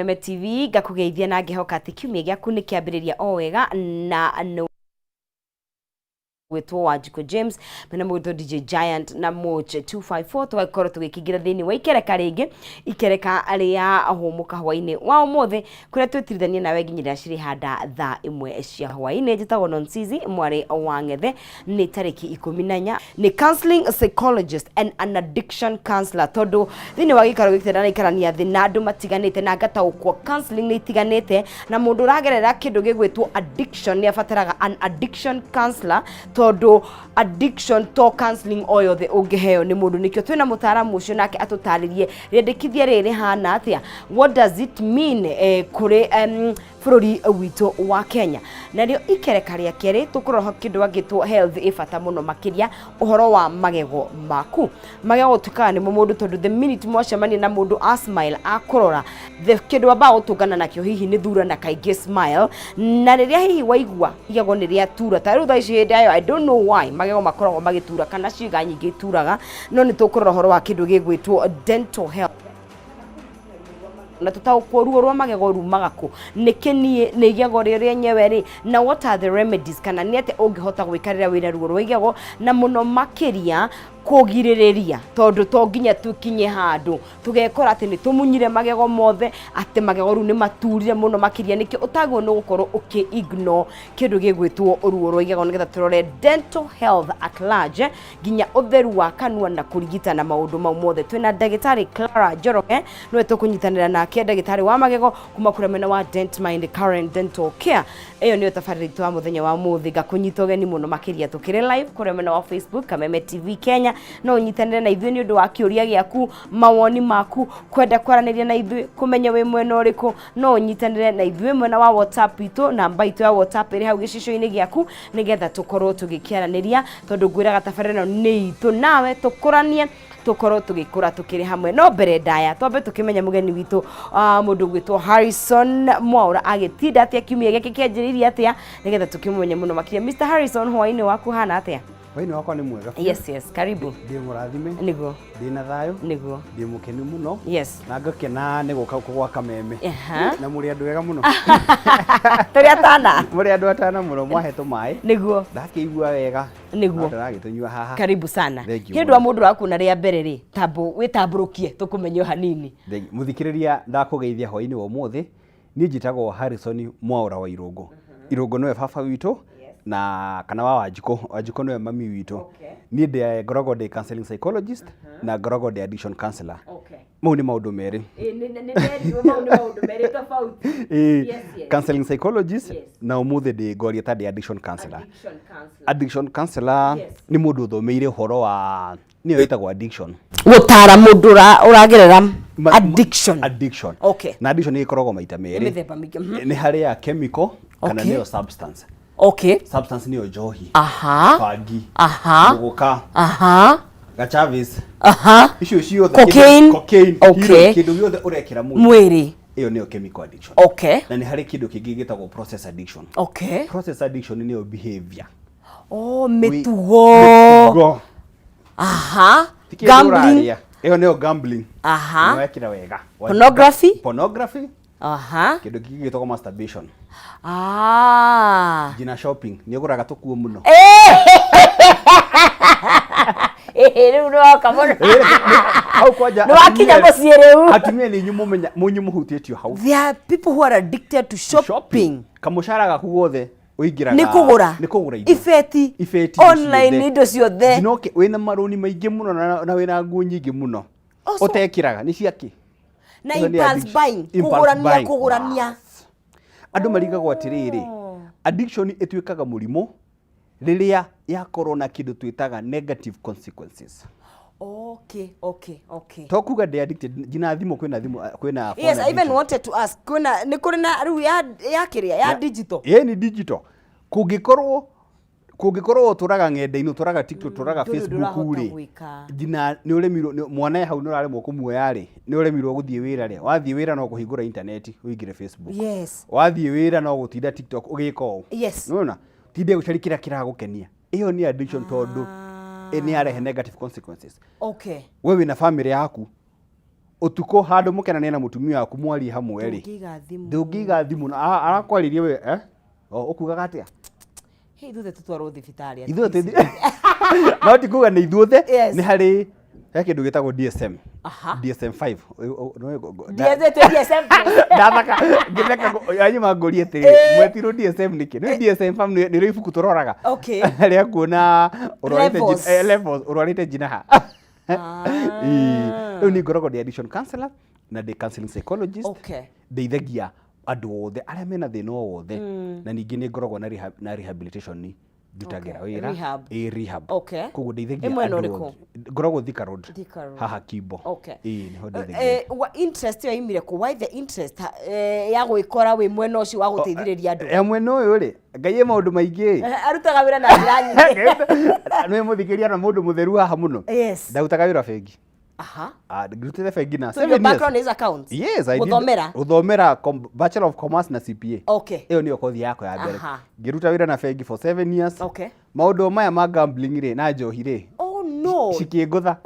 Kameme TV ngakugeithia na ngehoka ati kiumia gĩaku nĩ kĩambĩrĩria o wega na gwitwo Wanjiko James mena mwitwo DJ Giant na Moch 254 twakorwo tugikingira thini wa ikereka ringi ikereka aria ahumuka hwaini wa umuthi kuria twitithania nawe nginyira ciri handa thaa imwe cia hwaini njitagwo Nonsizi mwari wa Ngethe ni tariki 14 ni counseling psychologist and an addiction counselor tondu thini wa gikaro gikitera na ikarania thina andu matiganite na ngataukwo counseling ni itiganite na mundu uragerera kindu gigwitwo addiction ni abataraga an addiction counselor tondu addiction to counseling oyothe ungeheo ni mundu nikyo twina mutaramu ucio nake atutaririe rendekithia riri hana atia what does it mean kuri bururi wito wa Kenya na rio ikereka ria keri tukuroha kindu agitwo health ifata muno makiria uhoro wa magego maku magego tukana ni mundu tondu the minute mwacemania na mundu a smile akurora the kindu aba utungana nakyo hihi ni thura na kaige smile na riria hihi waigua igego ni ria tura ta rutha ici ndayo I don't know why magego makoragwo magitura kana ciga nyingi turaga no ni tukurora uhoro wa kindu gigwitwo dental health na tutauko ruo rwa magego rumaga ku nikenie ni igego riria nyewe ri na what are the remedies kana ni ate ungihota gwikarira wira ruo rwa igego na muno makiria kugiririria tondu to nginya tukinye handu tugekora ati ni tumunyire magego mothe ati magego ru ni maturire muno makiria niki utagwo no gukorwo ignore kindu gigwitwo ruo rwa igego nigetha turore dental health at large nginya utheru wa kanua na kurigitana maundu mau mothe twina ndagitari Clara Njoroge no tukunyitanira nake ndagitari wa magego kuma kuremena wa Dent Mind Current Dental Care eyo ni tabarĩri wa muthenya wa muthi ngakunyita geni muno makiria tukire live kuremena wa Facebook Kameme TV Kenya no unyitanire na ithuĩ ni undu wa kiuria giaku mawoni maku kwenda kwaraniria na ithuĩ kumenya we mwena uriku no unyitanire na ithuĩ mwena wa WhatsApp itu namba itu ya WhatsApp iri hau gicicio-ini giaku nigetha tukorwo tugikiaraniria tondu ngwiraga tabarĩri no ni itu nawe tukuranie tukorwo tugikura tukiri hamwe no mbere ndaya twambe tukimenya mugeni witu mundu gwitwo Harrison Mwaura agitinda atia kiumia giki kianjiriria atia nigetha tukimumenye muno makiria Mr Harrison hwaini waku hana atia hwaini wakwa ni mwega yes karibu ndi murathime niguo ndina thayo niguo ndi mukeni muno yes na ngakena ni guka kwa Kameme na muri andu wega muno turi atana muri andu atana muno mwaheto mai niguo ndakiigua wega niguo ndagitunywa haha karibu sana hindu wa mundu waku na ria mbere ri tambo witamburukie tukumenyo hanini muthikiriria ndakugeithia hwaini wa umuthi ni njitagwo Harrison Mwaura wa Irungu Irungu nowe baba witu na kana wa Wanjiko nowe mami witu ni de ngoragwo ndi counseling psychologist na ngoragwo ndi addiction counselor mau ni maundu meri counseling psychologist na umuthi ndi ngoria ta addiction counselor addiction counselor ni mundu uthomeire horo wa niyo itagwo addiction gutara mundu uragerera addiction okay na addiction ni ikoragwo maita meri ni hari ya chemical kana niyo substance okay substance niyo johi fagi muguka gachavis icio ciothe cocaine okay kindu giothe urekira mwiri iyo niyo chemical addiction okay na ni hari kindu kingi gitagwo process addiction okay process addiction niyo behavior mitugo gambling iyo niyo gambling wekira wega pornography kindu kingi gitagwo masturbation jina shopping ni uguraga tukuo muno riu no kamono au kwaja no akinya muciĩ riu atumia ni nyumumenya munyumuhutĩtio hau there are people who are addicted to shopping kamushara gaku guothe uingiraga ni kugura indo ifeti online indo ciothe dinoke wina maruni maingi muno na wina nguo nyingi muno utekiraga ni ciaki na impulse buying kugurania andu marigagwo atiriri addiction itwikaga murimo riria yakorwo na kindu twitaga negative consequences okay tokuga ndi addicted jina thimu kwina yes I even wanted to ask kwina ni kuri na riu ya kiria ya digital ni digital kungĩkorwo turaga ng'enda-inĩ turaga TikTok turaga Facebook ri jina ni uremirwo mwana hau no araremwo kumuoya ri ni uremirwo guthie wira ri wathie wira no kuhingura internet uingire Facebook yes wathie wira no gutinda TikTok ugika o yes unaona tinde gucarikira kiragukenia iyo ni addiction tondu ni arehe negative consequences okay wewe na family yaku utuko handu mukenania na mutumia waku mwari hamwe ri ndungiga thimu na arakwaririe we ukugaga atia ithuothe tutwarwo thibitari ithuothe no ti kuga ni ithuothe ni hari kindu gitagwo DSM DSM5 ndathaka anyuma ngorie ati mwetiro DSM niki ni DSM5 ni ibuku turoraga ria kuona levels urwarite jinaha riu ni ngoragwo ndi addiction counselor na ndi counseling psychologist ndeithagia andu othe aria mena thina o wothe na ningi ni ngoragwo na rehabilitation ndutagira wira rehab koguo ndeithagia andu ngoragwo Thika Road haha Kimbo niho ndeithagia interest ya imire ku why the interest ya gwikora we mwena ucio wa guteithiriria andu ya mwena uyu ri ngai maundu maingi arutaga wira na njira nyingi no muthikiria na mundu mutheru haha muno ndagutaga wira bengi ngirutire bengi na 7 years. So your background is accounts? Yes, I did. Uthomera Bachelor of Commerce na CPA. Iyo niyo kothi yako ya mbere. Ngiruta wira na bengi for 7 years. Maundu maya ma gambling ri na njohi ri. Oh no. Cikingutha.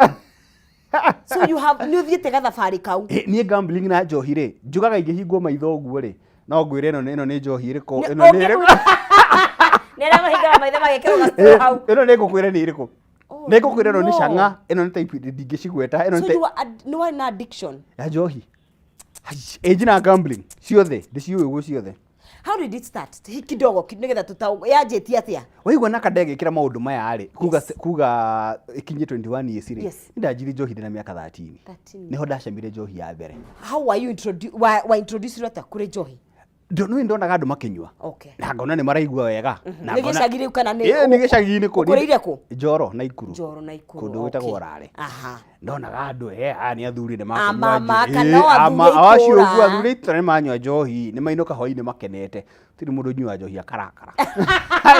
So you have ni uthiite gathabari kau. Ni gambling na njohi ri. Njugaga ingihingwo maitho guo ri. No ngwire ino ni njohi riko ino ni riko. Nera mahinga maitho magekero gasto hau. Ino ni ngukwire ni riko. Neko kwira no ni canga eno ni type ndingicigweta eno ni so you are an addiction ya njohi ejina gambling ciothe ndiciuwe guo ciothe. How did it start kidogo nigetha tutau yanjeti atia waigua na kadege kira maundu maya ari kuga ikinye 21 years ri ndajiri njohi na miaka 13 niho ndacamire njohi ya mbere. How were you introduced rata kure njohi? Ndonaga andu makinyua na ngona ni maraigua wega na gicagire kana ni ni gicagini ku kuriire ku Njoro na Ikuru kundu witagwo Rare ndonaga andu ni athuri ni makinyua acio guo athuri itare manyua njohi ni mainuka hoi ni makenete tiri mundu nyua njohi akarakara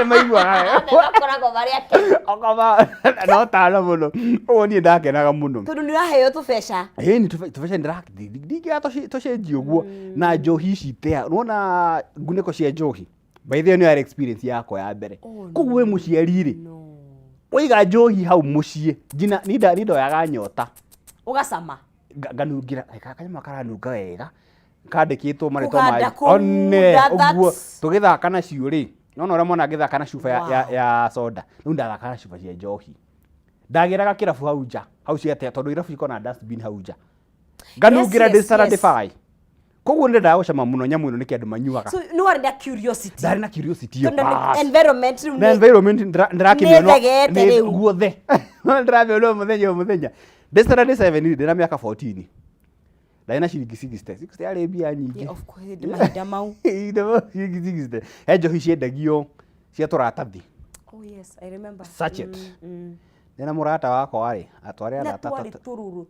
maigua bakorago bari ake okaba no tala muno o ni ndakenaga muno tondu ni raheo tubesha ni tubesha ndigia tocenjio guo na njohi ici tea unaona nguniko cia njohi by the way ni experience yako ya mbere kugu we muciari ri oiga njohi hau mucie jina nindo yaga nyota ugasama nganungira kanyama karanunga wega kandikitwo marito mai one uguo tugithaka na cio ri nona ura mona ngithaka na cuba ya soda nu ndathaka na cuba cia njohi ndagiraga kirabu hau nja hau ciate tondu irabu ikona dustbin hau nja nganungira dissatisfy koguo nda gucama muno nyamu ino niki andu manyuaga. So no wari na curiosity. Ndari na curiosity yo. Environment ndirakimenya no guothe. Ndirabe muthenya. Destra 7 ndina miaka 14. Ndaina ciringi 60 ari mbia nyingi. Of course mahinda mau. Ndo ciringi 60. Enjo hiciendagio cia turatathi. Oh yes, I remember. Sachet. Nena murata wako ari atware ala tatatu. Tururu.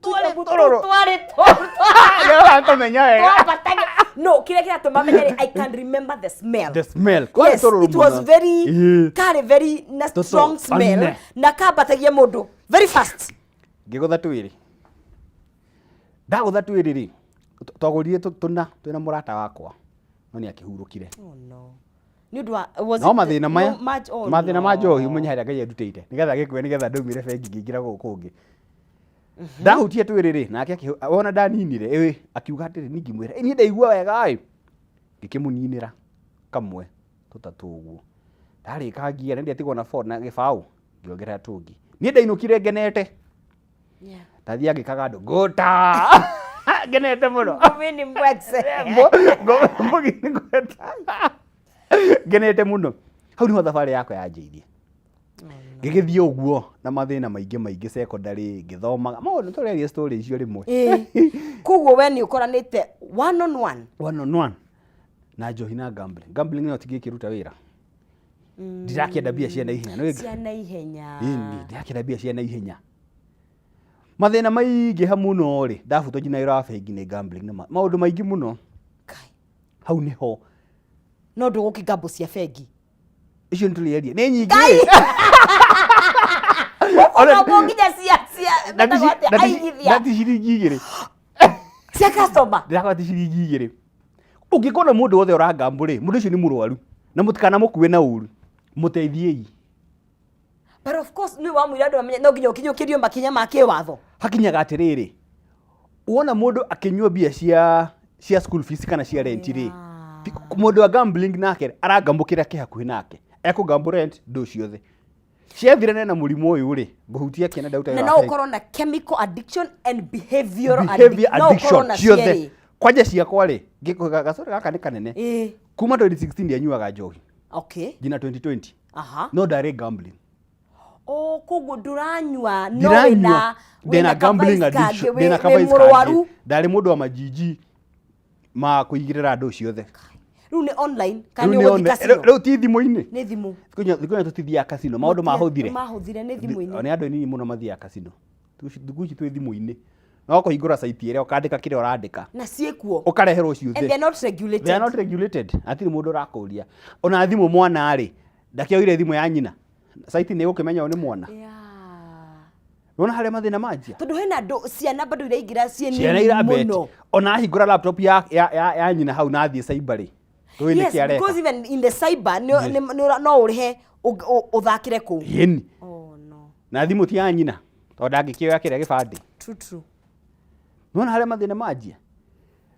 No, kile to mama I can remember the smell. The smell. Yes, it was very strong smell. Na kabatagia mundu very fast. Ngigutha twiri. Ndagutha twiri ri. Twagurire twina murata wakwa. No ni akihurukire. Oh no. No mathina maya mathina ma njohi munya haria ngai endutite nigetha gikwe nigetha ndaumire bengi ngingira gukungi ndahutie twiriri nake wona ndaninire akiuga atiri ningimwira ni ndaigua wega ai ngikimuninira kamwe tutatu uguo ndarika ngia ndia tigwo na phone na gibau ngiongerera tungi ni ndainukire ngenete ndathia ngikaga andu ngota ngenete muno mini mbwetse mbugini ngota ngenete muno hau niho thabari yako yanjithie ngigithie uguo na mathina maingi secondary ngithomaga maundu tureria story icio rimwe kuguo we ni ukoranite one on one na njohi na gambling no tigikiruta wira ndirakienda bia cia na ihenya ndirakienda bia cia na ihenya mathina maingi hamuno ri ndafutwo jina ira bengi ni gambling na maundu maingi muno hau niho no nduguki gambo cia bengi icio nitulieria ni nyingi ona bonginya cia ndati ciringi igiri cia customer ndirakwati ciringi igiri ungikona mundu wothe uragambo ri mundu ucio ni murwaru na mutikana mukuwe na uru muteithiei. But of course ni wa mwira andu amenye no nginya ukinyo kirio makinya make watho hakinyaga atiriri Uona mundu akinyua bia cia school fees kana cia rent ri. Mundu wa gambling nake aragambukira kihakuhi nake. Ekugambu rent ndo ciothe. Ciathire na murimu uyu ri guhutia kiana dauta. Na no ukorwo na chemical addiction and behavioral addiction. Ciothe. Kwaje ciakwa ri gikugacora gaka ni kanene. Kuma 2016 ndianyuaga njohi. Okay. Jina 2020. Aha. No direct gambling. Koguo nduranyua no wina gambling addiction wina kabaisa ndari mundu wa majiji ma kuigirira ndu ciothe riu ni online kana ni uthi casino riu ti thimu-ini ni thimu thikunya tutithia casino maundu mahuthire ni thimu-ini oni andu nini muno mathia casino tuguci twi thimu-ini no kuhingura site ire ukandika kire urandika na ciekuo ukareherwo ciothe and they are not regulated atiri mundu rakuria ona thimu mwana ri ndakioire thimu ya nyina site ni gukimenya ni mwana Nona hale mathina manjia. Tondu hena ndo ciana bado iraingira cieni muno. Ona hingura laptop ya nyina hau na thie cyber ri. Yes, because even in the cyber no urihe uthakire ku. Yeni. Oh no. Na thimu ti ya nyina. Tondu angikioya kire gibandi. True. Nona hale mathina manjia.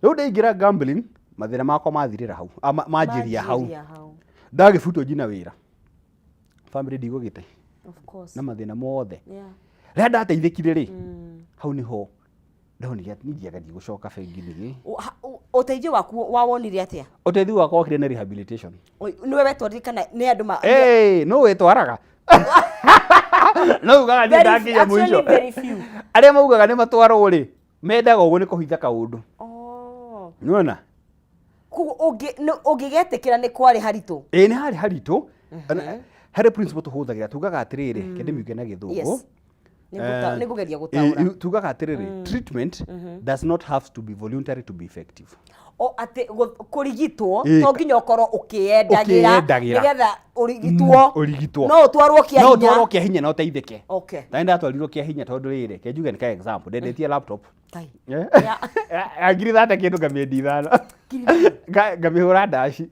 Riu ndaingira gambling mathina makwa mathirira hau. Manjiria hau. Ndagibutwo jina wira. Family ndigugite. Of course. Na mathina mothe. Yeah. Rĩa ndateithĩkire rĩ hau niho ndonire nĩndiaga ndigũcoka bengi-inĩ ũteithio waku wawonire atĩa ũteithio wakwa wakire na rehabilitation nĩwe wetwarire kana nĩ andũ ma no wetwaraga no ugaga nĩ ndakinya mũico arĩa maugaga nĩ matwarwo rĩ mendaga ũguo nĩ kũhitha kaũndũ nĩwona ũngĩgetĩkĩra nĩ kwarĩ haritũ nĩ harĩ haritũ harĩ principle tũhũthagĩra tugaga atĩrĩrĩ kĩndĩ miuge na gĩthũngũ nigugeria gutaura tugaga atiriri treatment does not have to be voluntary to be effective o ati kurigitwo to nginya ukorwo ukiendagira nigetha urigitwo no utwarwo kia hinya no teithike okay na ndatwarirwo kia hinya tondu riri ke njuge ni ka example ndendetie laptop ngiri thate kindu ngamiendi ithano ngamihura ndaci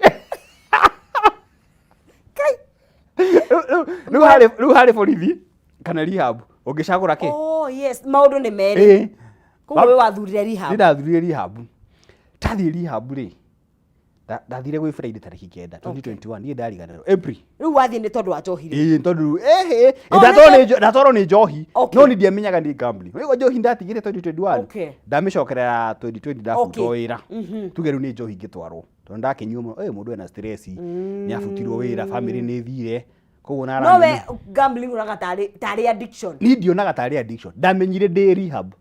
riu hari borithi kana rehab ungicagura ki yes maundu ni meri kuwe wathurire rehab ndathurire rehab tathi rehab ri ndathire gwi Friday tariki 9 2021 ni ndariganirwo April riu wathie ni tondu wa njohi ri tondu ndatoro ni njohi no ni ndiamenyaga ni gambling riu njohi ndatigire 2021 ndamicokerera 2020 ndafuto wira tuge riu ni njohi ngitwarwo tondu ndakinyua mundu ena stress ni afutirwo wira family ni thire koguo na no we gambling unaga tari addiction ni ndionaga tari addiction ndamenyire ndi rehab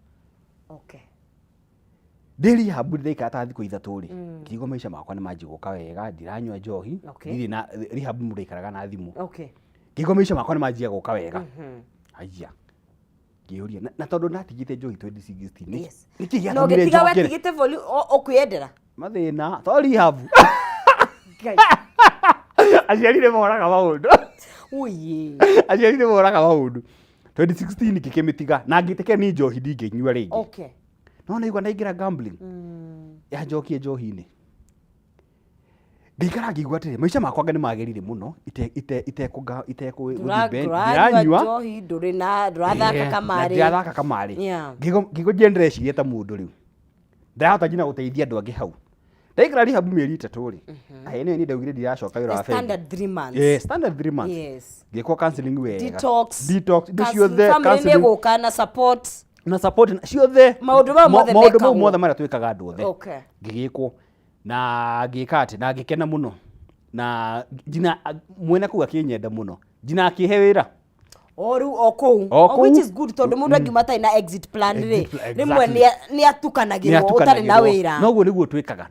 ndi rehab ndika ta thikũ ithatũ ri kigo maisha makwa ni manjiguka wega ndiranyua njohi ndiri na rehab murikaraga na thimu kigo maisha makwa ni manjia guka wega aya ngiuria na tondu natigite njohi 2016 nikigia no gitiga wetigite voli okwendera mathina to rehab aciarire moraga maundu uye aciarire moraga maundu 2016 kikimitiga na ngiteke ni njohi ndinginyua ringi no naigua naingira gambling ya njokie njohi-ini ngikara ngigua atĩrĩ maica makwa ni magerire muno itekũnyua njohi ndũrathaka kamari ndirathaka kamari ngigo ndireciria ta mũndũ rĩu ndahota nginya gũteithia andũ angĩ hau ndaikara rehab mĩeri 3 ri nĩ ni ndaugire ndiracoka wĩra wa standard 3 months standard 3 months yes ngĩkwo counseling wega detox ciothe family nĩ gũka na support ciothe maundu mothe maria twikaga andu othe ngigikwo na ngika ati na ngikena muno na jina mwena kuga kinyenda muno jina akihe wira riu which is good tondu mundu angiumata ina exit plan ri rimwe ni atukanagirwo utari na wira noguo niguo twikaga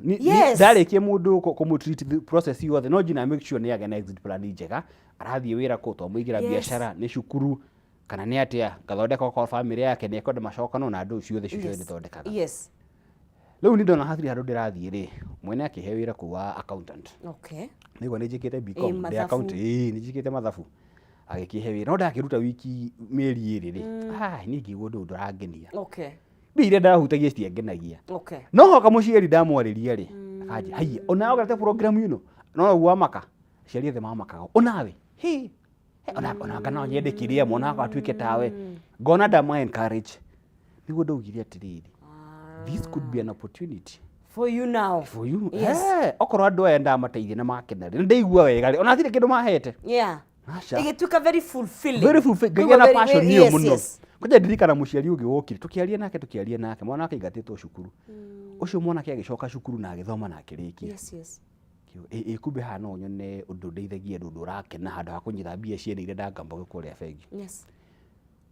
ndarikie mundu kumutreat the process yothe no jina make sure ni age na exit plan njega arathie wira ko to muigira biashara ni cukuru kana ni atia gathondeka kwa family yake ni ekwenda macokano na andu ciothe ciothe thondekaga riu ni ndona hathiri handu ndirathie ri mwene akihe wira kuwa accountant niguo ni njikite bcom ndi account ni njikite mathabu agikihe wira no ndakiruta wiki mieri iri ri ni ngigwo ndu ndurangenia bire ndahutagia citiangenagia no hoka muciari ndamwariria ri akaje haiya ona ogate program yuno no gwa maka ciari othe mamakaga onawe ona kana nyendekiria mwana akwa atuike tawe ngona ndama encourage niguo ndaugire atiriri this could be an opportunity for you now. For you. Yes. Okorwo andu aya ndamateithia na makenere. Ndeigua wega ri. Ona thire kindu mahete. Yeah. Acha. Igituka very fulfilling. Very fulfilling. Ngigĩa na passion niyo muno. Yes. Kuja ndirikana muciari ungi wokire. Tukiaria nake. Mwana wake igatitwo cukuru. Ucio mwana ke agicoka cukuru na agithoma na akirikia. Yes. Kumbe hana nyone undu ndeithagia ndu urakena handu ha kunyitha mbia cienire ndangamba gukuria bengi. Yes.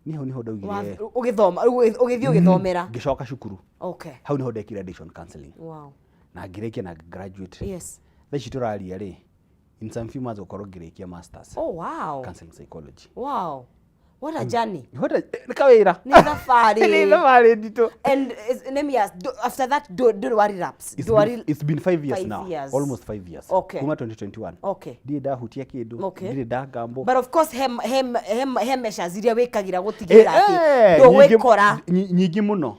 Niho ndaugire. Ugithoma, ugithio ugithomera. Ngicoka cukuru. Okay. Hau niho ndekire addiction counseling. Wow. Na ngirikia na graduate. Yes. Thaci turaria ri. In some few months ukorwo ngirikia masters. Oh wow. Counseling psychology. Wow. What a journey. What a kawira. Ni safari. Ni safari ndito. And let me ask, after that, do worry raps. It's been 5 years now. Almost 5 years. Okay. Kuma 2021. Okay. Ndi ndahutia kindu. Okay. Ndi ndagambo. But of course hem measures iria wikagira gutigira ati do wikora. Nyingi muno.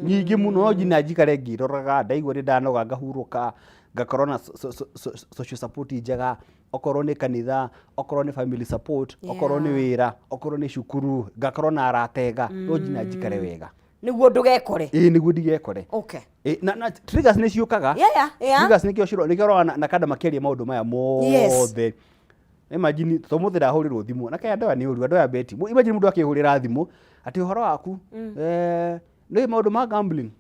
Nyingi muno njina njikare ngiroraga ndaigua ri ndanoga ngahuruka ngakorwo na social support njega, okorwo ni kanitha, okorwo ni family support, okorwo ni wira, okorwo ni cukuru, ngakorwo na aratega, no njina njikare wega. Niguo ndugekore. Niguo ndigekore. Okay. Na triggers ni ciukaga. Yeah. Triggers ni kio na kada makeria maundu maya mothe. Imagine tomuthi ndahurirwo thimu na kaya ndawa ni uru ndawa beti. Imagine mundu akihurira thimu ati uhoro waku no maundu ma gambling.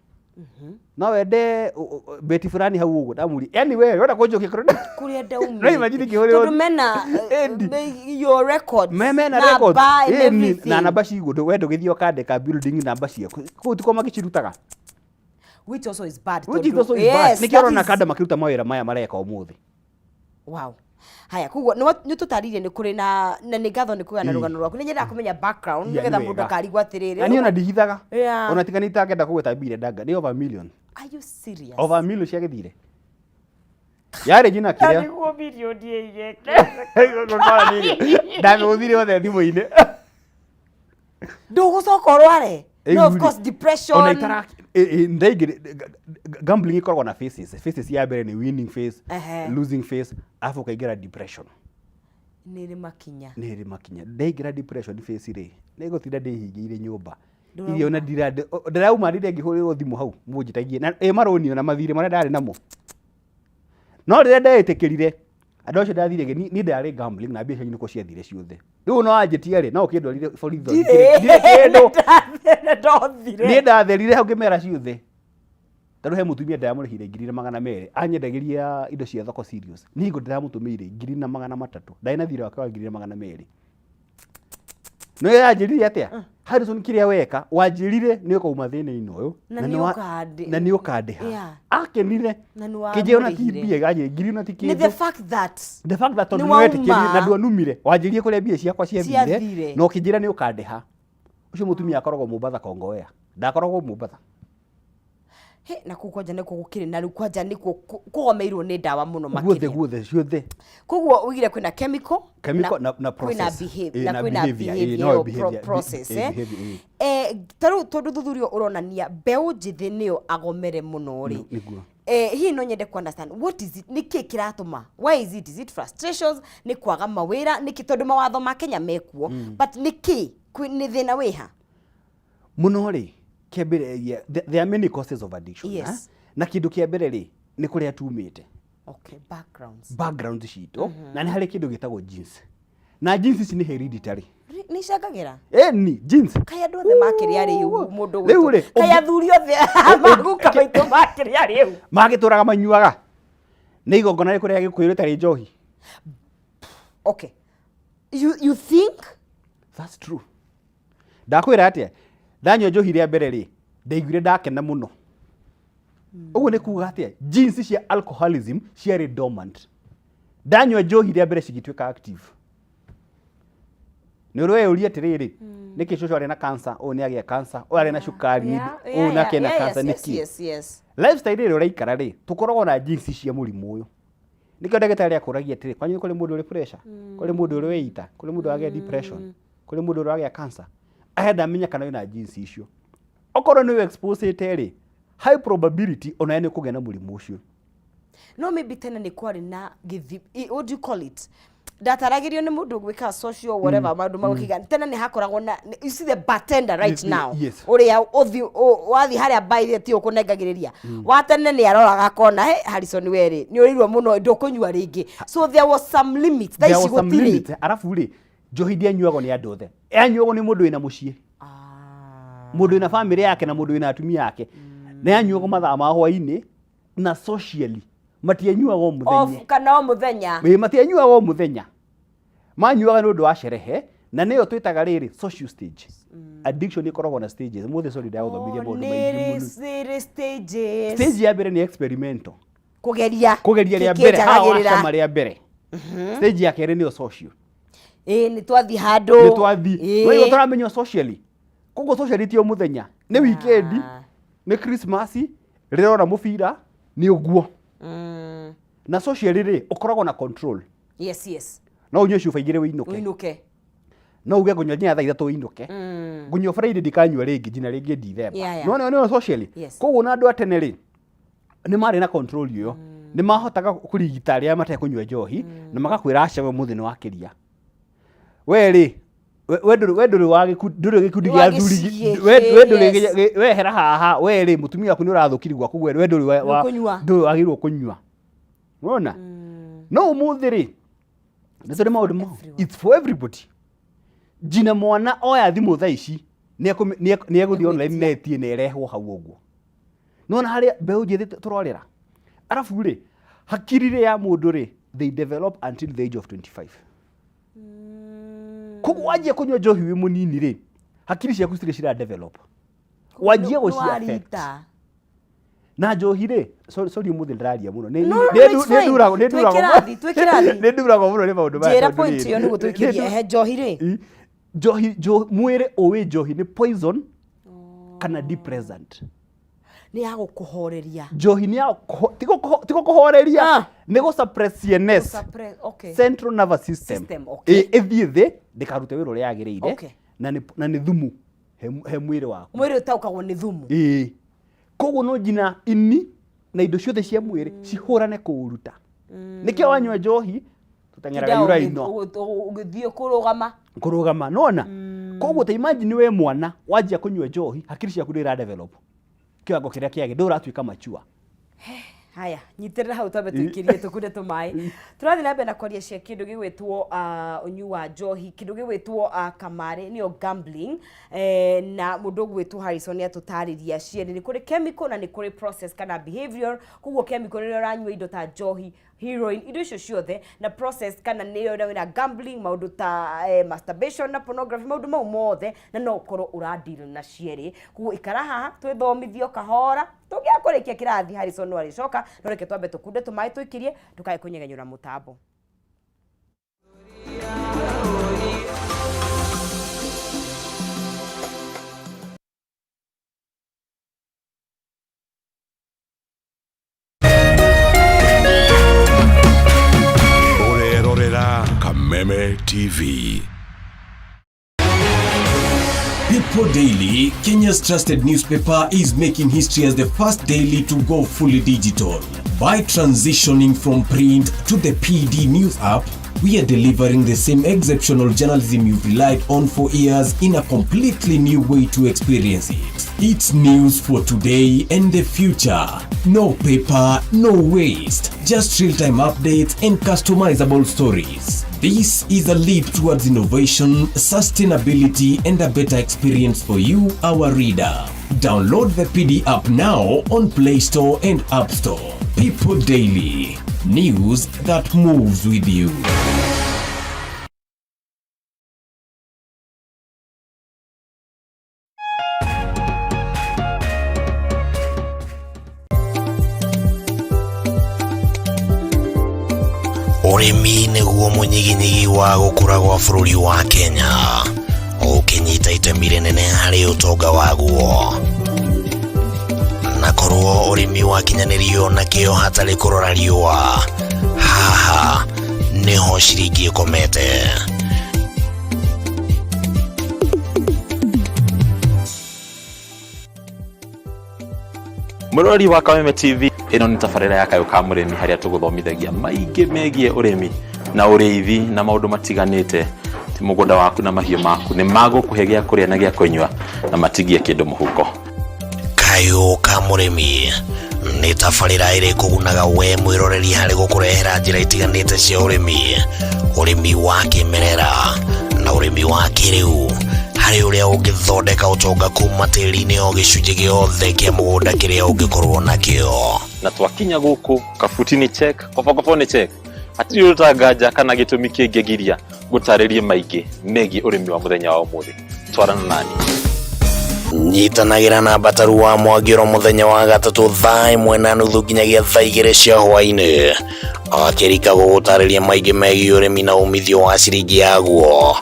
No wende beti fulani hau uguo ndamuri. Anyway, wenda kunjokia kuria ndaumi. No imagine kihurira. Tondu mena your records. Mena records. Na namba cigo wenda githio kandeka building namba ciaku. Ku tiko magicirutaga. Which also is bad. Which also is bad. Nikiro na kada makiruta mawira maya mareka umuthi. Wow. Haya kugo ni tutaririe ni kuri na ni gatho ni kuga na rugano rwaku ni nyenda kumenya background nigetha mundu akarigwa atiriri. Ani ona ndihithaga. Ona tikanita ngenda kugweta bire ndanga ni over million. Are you serious? Over million cia githire. Yare jina kiria. Ni go video diegete. Ndaguthire othe thimu-ini. Ndugucoka rware. No, of course depression. Ona itara ndaigire gambling ikoragwo na phases ya mbere ni winning phase, losing phase, afu kaigera depression. Niri makinya ndaigira depression phase ri nigutinda ndihingire nyumba irio na ndirauma rire ngihurirwo thimu hau munjitagie na maroni na mathire maria ndari namo no rire ndaitikirire andu acio ndathire ni ndari gambling na mbia niko ciathire ciothe riu no anjitie ri no kindorire borithi ndire kindu ni ndatherire hau ngimera ciothe taru he mutumia ndamurihire 200,000 anyendagiria indo cia thoko serious ningo ndiramutumire 2,300 ndaina thire wake wa 200,000 no yanjirire atia Harrison kiria weka wanjirire ni ukauma thina-ini uyu na ni ukandiha akenire kije ona tibie gaje ngiri na tikindu the fact that on wetikiri na ndwanumire wanjirie kuria bia ciakwa ciathire no kijira ni ukandiha ucio mutumia akoragwo Mombasa Kongoea ndakoragwo Mombasa na kukwanja niko gukiri na riu kwanja niko kugomeirwo ni ndawa muno makiri guothe ciothe kuguo wigire kwina chemical na process kwina behavior process taru tondu thuthurio uronania mbeu njithi niyo agomere muno ri hi no nyende ku understand what is it niki kiratuma why is it frustrations ni kwaga mawira niki tondu mawatho ma Kenya mekuo but niki ni thina wiha muno ri kebere there are many causes of addiction. Yes. Na kindu kia mbere ri ni kuria tumite. Okay, backgrounds cito na ni hari kindu gitagwo genes na genes ici ni hereditary ni cagagira ni genes kaya ndothe makiri ari mundu gutu kaya thuri othe maguka baitu makiri ari magituraga manyuaga ni igongona ri kuria gikuyu tari njohi. Okay, you think that's true? Ndakwira atia ndanywa njohi ria mbere ri ndaiguire ndakena muno uguo ni kuga atia genes cia alcoholism ciari dormant ndanywa njohi ria mbere cigituika active ni urwe uria tiriri niki cucu ari na cancer o ni agia cancer o ari na cukari o na kena cancer niki yes lifestyle iri uraikara ri tukoragwo na genes cia murimu uyu nikio ndagitari akuragia tiri kwanyu kuri mundu uri pressure kuri mundu uri weita kuri mundu agia depression kuri mundu uri agia cancer aheda menya kana wina genes icio okorwo ni exposed ri high probability ona ni kugena murimu ucio no maybe tena ni kwari na what do you call it ndataragirio ni mundu gwika social whatever maundu magukigana tena ni hakoragwo na you see the bartender right now uria wathi haria baire ti ukunengagiriria watene ni aroraga kona Harrison Were ni urirwo muno ndukunyua ringi so there was some limit that is gutiri arafu ri njohi ndia nyuagwo ni andu othe anyuagwo ni mundu ina mucii mundu ina family yake na mundu ina atumia yake na anyuagwo mathaa ma hwaini na socially matianyuagwo muthenya kana muthenya matianyuagwo muthenya manyuaga ni undu wa sherehe na niyo twitaga riri social stage addiction ikoragwo na stages muthe sorry ndio thomithia mundu maingi muno stages stage ya mbere ni experimental kugeria ria mbere hawa mari ya mbere stage ya kere niyo social ni twathi handu ni twathi wewe turamenya socially kogo socially ti o muthenya ni weekend ni Christmas rirora mubira ni uguo na socially ri ukoragwo na control yes no unywe cuba igire wiinuke no uge gunywa nya thaa 3 wiinuke gunywa Friday dikanywa ringi jina ringi December no socially kogo na andu atene ri ni mari na control yo ni mahotaga kurigita aria mate kunywa njohi na magakwira acawe muthini wakiria weri wenduri wa gikundi gya thuri we hera haha weri mutumia waku ni urathukirigwa kugwe wenduri wa ndu wagirwo kunywa unaona no umuthiri nisore maundu mo it's for everybody jina mwana oya thimu thaa ici ni eguthi online netie ne rehwo hau uguo nona haria mbeu njithi turorera arafu ri hakiri ya mundu ri they develop until the age of 25 kugu wajie kunywa njohi wi munini ri hakiri ciaku citire cira develop wajie guciafect na njohi ri sorry muthi ndiraria muno ni ndurago muno ni maundu ma jera point yo ni gutwikiria njohi ri mwire owe njohi ni poison kana depressant ni ya gukuhoreria njohi ni ya tiko kuhoreria ni go suppress CNS Central Nervous System ithie thi ndikarute wiro ria yagireire na ni thumu he mwire waku mwire utaukagwo ni thumu koguo no jina ini na indo ciothe cia mwire cihurane kuuruta nikio wanywa njohi tutengeraga yuraino ugithie kurugama nona koguo ta imagine we mwana wajia kunywa njohi hakiri ciaku ndira develop kiwango kiria kiage nduratuika machua haya nyitirira hau tabe tuikirie tukunde tumai turathi na mbere kwaria cia kindu gigwitwo unyu wa njohi kindu gigwitwo kamare niyo gambling na mundu gwitwo Harrison atutariria cieni ni kuri chemical na ni kuri process kana behavior kuguo chemical ni uranywa indo ta njohi heroin indo icio ciothe na process kana niyo na gambling maundu ta masturbation na pornography maundu mau mothe na no ukorwo uradeal na cieri kuguo ikara haha twithomithio kahora tugia kurikia kirathi Harrison no aricoka no reke twambe tukunde tumai tuikirie tukae kunyegenyura mutambo Kameme TV. People Daily, Kenya's trusted newspaper, is making history as the first daily to go fully digital. By transitioning from print to the PD News app, we are delivering the same exceptional journalism you've relied on for years in a completely new way to experience it. It's news for today and the future. No paper, no waste. Just real-time updates and customizable stories. This is a leap towards innovation, sustainability, and a better experience for you, our reader. Download the PD app now on Play Store and App Store. People Daily. News that moves with you. Urimi niguo munyiginyigi wa gukura gwa bururi wa Kenya ukinyita itemi rinene hari utonga waguo na korwo urimi wakinyanirio na kio hatari kurora riua haha niho ciringi ikomete. Murori wa Kameme TV ino ni tafarira ya kayo ka murimi haria tuguthomithagia maingi megie urimi na uriithi na maundu matiganite ti mugunda waku na mahiũ maku nĩ magũkũhe gĩa kũrĩa na gĩa kũnyua na matigie kĩndũ mũhuko. Kayũ ka mũrĩmi nĩ tabarĩra ĩrĩ kũgunaga we mwĩroreri harĩ gũkũrehera njĩra itiganĩte cia ũrĩmi wa kĩmerera na ũrĩmi wa kĩrĩu harĩ ũrĩa ũngĩthondeka ũtonga kuma tĩri-inĩ o gĩcunjĩ gĩothe kĩa mũgũnda kĩrĩa ũngĩkorwo nakĩo. Na twakinya gũkũ kabuti-inĩ check, kobokobo nĩ check, hatirĩ ũtanganja kana gĩtũmi kĩngĩgiria gũtarĩrie maingĩ megiĩ ũrĩmi wa mũthenya wa ũmũthĩ. Twarana nani. Nyitanagĩra na Bataru wa Mwangi oro mũthenya wa gatatũ thaa 1:30 nginyagia thaa 2 cia hwaĩ-inĩ akĩrika gũgũtarĩria maingĩ megiĩ ũrĩmi na umithio wa ciringi yaguo.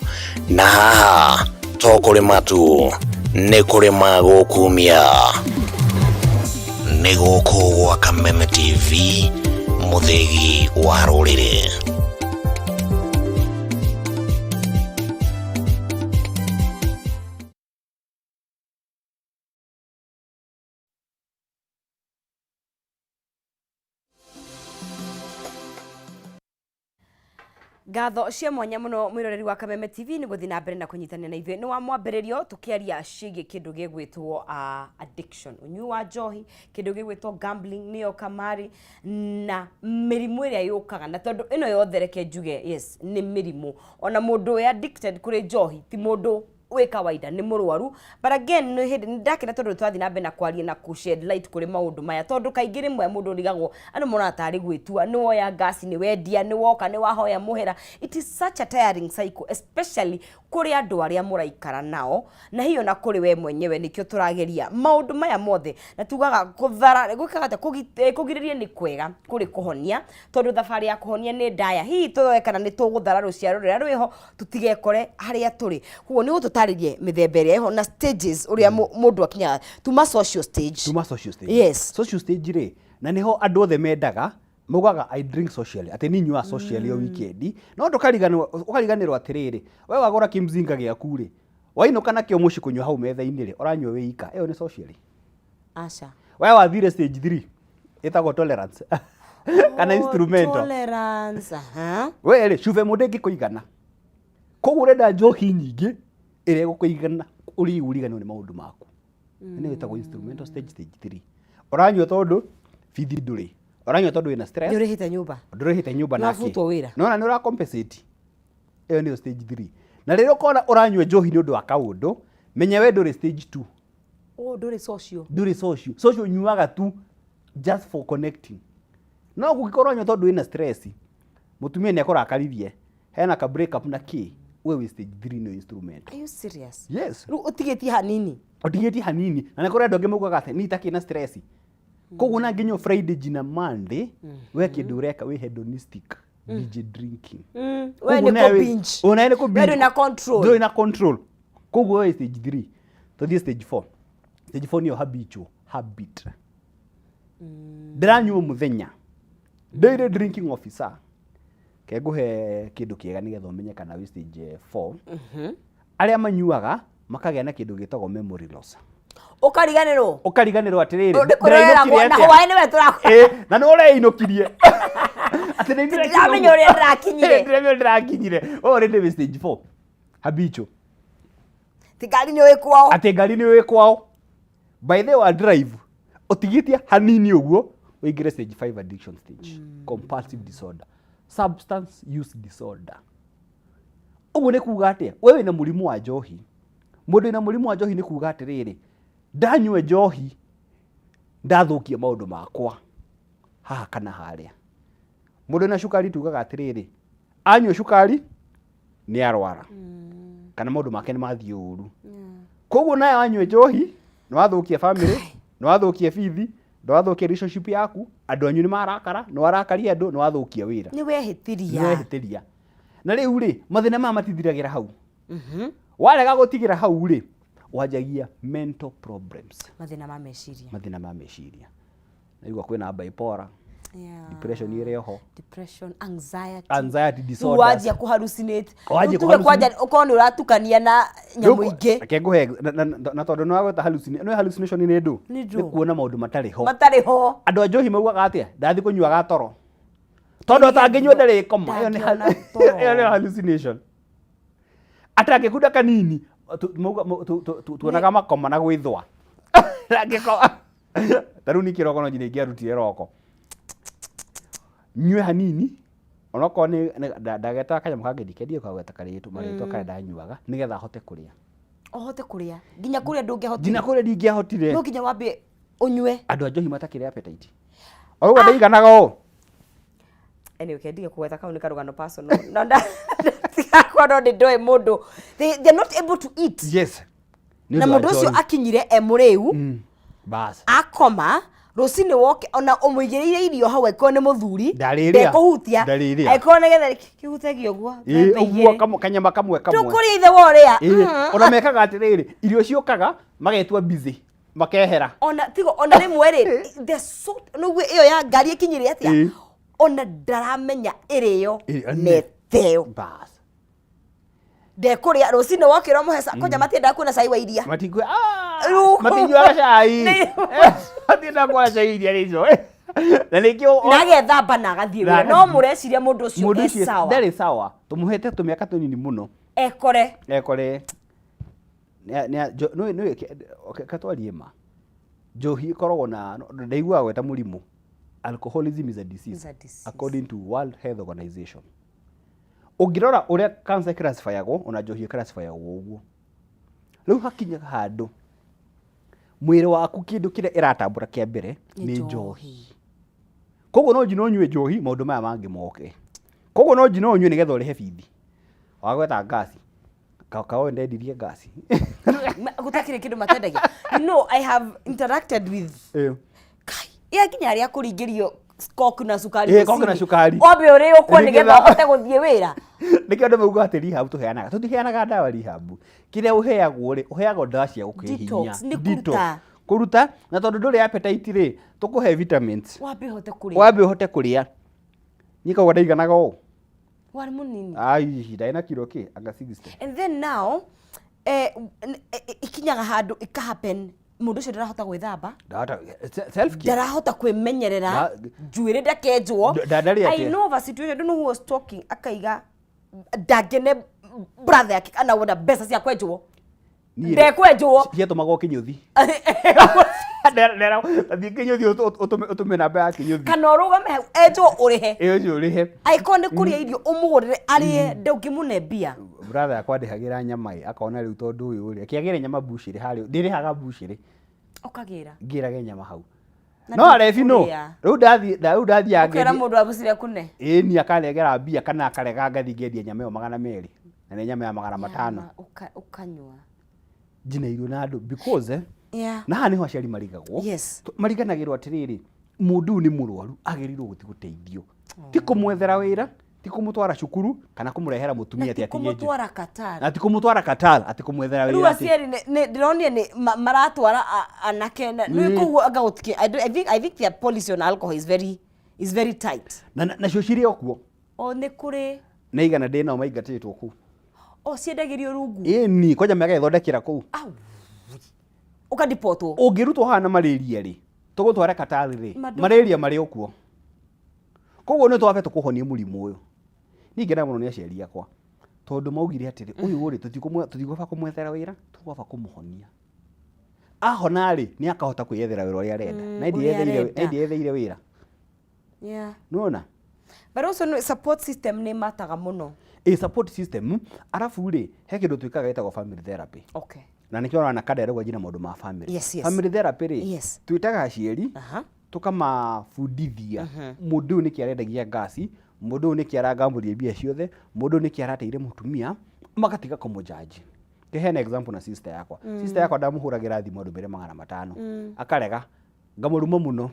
Na haha to kũrĩma tu nĩ kũrĩma gũkumia. Nĩ gũkũ gwa Kameme TV, mũthegi wa rũrĩrĩ. Ngatho cia mwanya muno mwiroreri wa Kameme TV ni guthi na mbere na kunyitania na ithuĩ. Nĩ wa mwambĩrĩrio tukiaria ciĩgiĩ kĩndũ gĩgwĩtwo addiction, ũnyui wa njohi, kĩndũ gĩgwĩtwo gambling, nĩyo kamari na mĩrimũ ĩrĩa yũkaga. Na tondũ ĩno yothe reke njuge yes nĩ mĩrimũ. Ona mũndũ wĩ addicted kũrĩ njohi ti mũndũ we kawaida ni mũrwaru. But again nĩ ndakena tondũ twathi na mbere na kwaria na shed light kũrĩ maũndũ maya, tondũ kaingĩ rĩmwe mũndũ rigagwo andũ mona tarĩ gwĩtua, nĩ woya gas, nĩ wendia, nĩ woka, nĩ wahoya mũhera. It is such a tiring cycle, especially kũrĩ andũ arĩa mũraikara nao, na hiyo na kũrĩ we mwenyewe. Nĩkĩo tũrageria maũndũ maya mothe na tugaga kũthara gwĩkaga kũgirĩrĩria nĩ kwega kũrĩ kũhonia, tondũ thabarĩ ya kũhonia nĩ ndaya. Hihi tũthũe kana nĩ tũgũthara rũciaro rũrĩa rwĩho tũtigekore harĩa tũrĩ. Koguo nĩ gũtũtarĩrie mĩthemba ĩrĩa ĩho na stages ũrĩa mũndũ akinyaga tuma social stage. Yes, social stage rĩ, na niho andũ othe mendaga mugaga I drink socially, ati ni nyua socially o weekend. No ukariganirwo atiriri, we wagora kimzinga gĩaku rĩ, wainũka nakĩo mũciĩ kũnyua hau metha-inĩ rĩ, ũranyua wĩ ika, ĩyo nĩ socially. Aca we wathire stage 3 ĩtagwo tolerance kana instrumental tolerance. We rĩ cuve mũndũ ĩngĩkũigana, koguo ũrenda njohi nyingĩ ĩrĩa gũkũigana ũriganĩrwo nĩ maũndũ maku. Nĩ ĩtagwo instrumental stage 3. Ũranyua tondũ bithi ndũrĩ, ũranyua tondũ wĩna stress, ndũrĩhĩte nyũmba, ndũrĩhĩte nyũmba nake, nafutwo wĩra, no na nĩ ũracompensate. Ĩyo nĩyo stage 3. Na rĩrĩa ũkona ũranyua njohi nĩ ũndũ wa kaũndũ, menya we ndũrĩ stage 2. ndũrĩ social. Ndũrĩ social. Social nyuaga tu just for connecting. No gũgĩkorwo ũranyua tondũ wĩna stress, mũtumia nĩ akũrakaririe, hena ka break up na kĩ, we stage 3 no instrument. Are you serious? Yes. Rĩu ũtigĩtie hanini. Ũtigĩtie hanini. Na nĩ kũrĩ andũ angĩ maugaga atĩ nĩ itakĩ na stress. Koguo na nginya Friday jina Monday, we kĩndũ ũreka we hedonistic, DJ drinking. We nĩ ko binge. Ona nĩ ko binge. Ndũrĩ na control. Ndũrĩ na control. Koguo we stage 3. Tũthiĩ stage 4. Stage 4 nĩyo habit. Ndĩranyua mũthenya. Daily drinking officer. Kegũhe kĩndũ kĩega nĩgetha ũmenye kana wĩ stage 4. Arĩa manyuaga makagĩa na kĩndũ gĩtagwo memory loss. Ũkariganĩrwo atirĩrĩ, na hwaĩ nĩwe tũrakora. Na nĩ ũreinũkirie atĩ nĩ ndiramenya ũrĩa ndĩrakinyire. Already wĩ stage 4 habitual. Ti ngari nĩ wĩ kwao, atĩ ngari nĩ wĩ kwao. By the way drive ũtigĩtie hanini ũguo ũingĩre stage 5 addiction stage, compulsive disorder, substance use disorder. Ũguo nĩ kuuga atĩa wewe wĩna mũrimũ wa njohi, mũndũ wĩna mũrimũ wa njohi nĩ kuuga atĩrĩrĩ, ndanyua njohi ndathũkia maũndũ makwa haha kana harĩa. Mũndũ na cukari tugaga atĩrĩrĩ, anyua cukari nĩ arwara kana maũndũ make nĩ mathiĩ ũru. Koguo nayo anyua njohi nĩ wathũkia family, nĩ wathũkia bithi, nĩ wathũkia relationship yaku, andũ anyu nĩ marakara, nĩ warakaria andũ, nĩ wathũkia wĩra, nĩ wehĩtiria. Na rĩu rĩ mathĩna maya matithiragĩra hau. Warega gũtigĩra hau rĩ wanjagia mental problems, mathĩna ma meciria. Na igua kwĩna bipolar, depression ĩrĩ oho, depression, anxiety disorder, wajia ku hallucinate, tuwe kwaja uko ni uratukania na nyamu ingĩ. Akengũhe na tondũ nĩ wagweta hallucination nĩ ndũ, nĩ kuona maũndũ matarĩ ho. Andũ a njohi maugaga atĩa, ndathi kũnyuaga toro. Tondu atangĩnyua ndarĩ koma. Ndangiona toro. Ĩyo nĩ hallucination. Atangĩkunda kanini tuonaga makoma na gwĩthwa. Angĩkoma. Tarĩu nĩ kĩroko no nginya ingĩarutire roko. Nyue hanini. Onokorwo nĩ ndageta kanyamũ kangĩ ndikendie kagweta karĩtũ marĩtwa karĩa ndanyuaga nĩgetha hote kũrĩa. Ohote kũrĩa. Nginya kũrĩa ndũngĩhotire. Nginya kũrĩa ndingĩahotire. No nginya wambe unyue. Andũ a njohi matakĩrĩ appetite. Oruga ndaiganaga ũũ. Anyway, kendige kũgweta kau nĩ karũgano personal. No ndakwa no ndoe mũndũ. They're not able to eat. Yes. Na mũndũ ũcio akinyire mũrĩu. Bas. Akoma rũcinĩ woke ona ũmũigĩrĩire irio hau akorwo nĩ mũthuri ndekũhutia akorwo nĩ getha kĩhutagio ũguo ũguo kanyama kamwe tũkũrĩa ithe wa ũrĩa ona mekaga atĩrĩrĩ irio ciũkaga magetua busy makehera ona tigo ona rĩmwe rĩ the so nĩguo ĩyo ya ngari ĩkinyire atĩa ona ndaramenya ĩrĩyo neteo bas ndekũrĩa rũcinĩ wokĩra mũheca kũnya matiendaga kuona cai wa iria matigwe matinyuaga cai matiendaga kuona cai iria rĩcio na nĩkĩo nagethamba na agathiĩ wĩra no mũreciria mũndũ ũcio sawa ndarĩ sawa tũmũhete tũmĩaka tũnini mũno ekore katwarie ma njohi ĩkoragwo na ndaiguaga gweta mũrimũ alcoholism is a disease according to World Health Organization. Ũngĩrora ũrĩa cancer classifyagwo ona njohi classifyagwo ũguo. Rĩu hakinyaga handũ mwĩrĩ waku kĩndũ kĩrĩa ĩratambũra kĩa mbere nĩ njohi. Koguo no njino nyue njohi maũndũ maya mangĩ moke. Koguo no njino nyue nĩgetha ũrĩhe bithi. Wagweta ngasi. Kakao ndendirie ngasi. Gutakire kĩndũ matendagia. You know, I have interacted with ya kinya aria kuringirio coke na sukari coke na sukari obe uri ukwo nigetha uhote guthie wira nikio ndo mauga ati rehab tuheanaga tutiheanaga ndawa rehab kiria uheagwo ri uheagwo ndawa cia gukihinya detox kuruta na tondu nduri appetite ri tukuhe vitamins wabe uhote kuria nikauga ndaiganaga o wari munini ai ndaina kilo ki anga 60 and then now ikinyaga handu ikahappen mundu ucio ndarahota gwithamba self care ndarahota kwimenyerera njuire ndakenjwo I know of a situation I don't know who was talking akaiga ndangene brother yake kana wona besa cia kwenjwo ndekwenjwo ciatumagwo kinyuthi ndera athi kinyuthi utume namba ya kinyuthi kana urugame enjwo urihe urihe aikone kuria irio umugurire arie ndungimune mbia brother yakwa ndihagira nyama akona riu tondu uyu uri akiagira nyama bushiri hari ndirihaga bushiri okagira ngirage nyama hau no arefi no riu ndathi age ukera mundu abucire kune ni akaregera mbia kana akarega ngathi ngendia nyama yo 200 na ni nyama ya 500 ukanywa jina irio na andu because na hani ho aciari marigagwo mariganagirwo atiriri mundu ni murwaru agerirwo gutiguteithio ti kumwethera wira ti kumutwara cukuru kana kumurehera mutumia ati atinye kumutwara Qatar ati kumutwara Qatar ati kumwethera wira ati ruwa cieri ndironie ni maratwara anake ni kugu agautie I think their policy on alcohol is very tight na ciociri okuo o ni kuri na igana ndina maigatitwo ku o ciendagirio rungu ni koja mega ithondekera ku ukadipotwo ungirutwo hana malaria ri tugutwara Qatar ri malaria mari okuo koguo ni twabe tukuhonie murimu uyu ningena muno ni aciari akwa tondu maugire atiri uyu uri tutigwa kumwethera wira tugwa kumuhonia ahona ri ni akahota kwiyethera wira uria arenda na ndiyetheire wira nona but also no support system ni mataga muno support system arafu ri he kindu twikaga etagwo family therapy na nikio ona kada rego jina maundu ma family family therapy ri twitaga aciari tukamabundithia mundu ni kiarendagia ngasi mundu ni kiaragamburia bia ciothe mundu ni kiarateire mutumia magatiga kumujaji kehena example na sister yakwa ndamuhuragira thimu andu mbere 500 akarega ngamuruma muno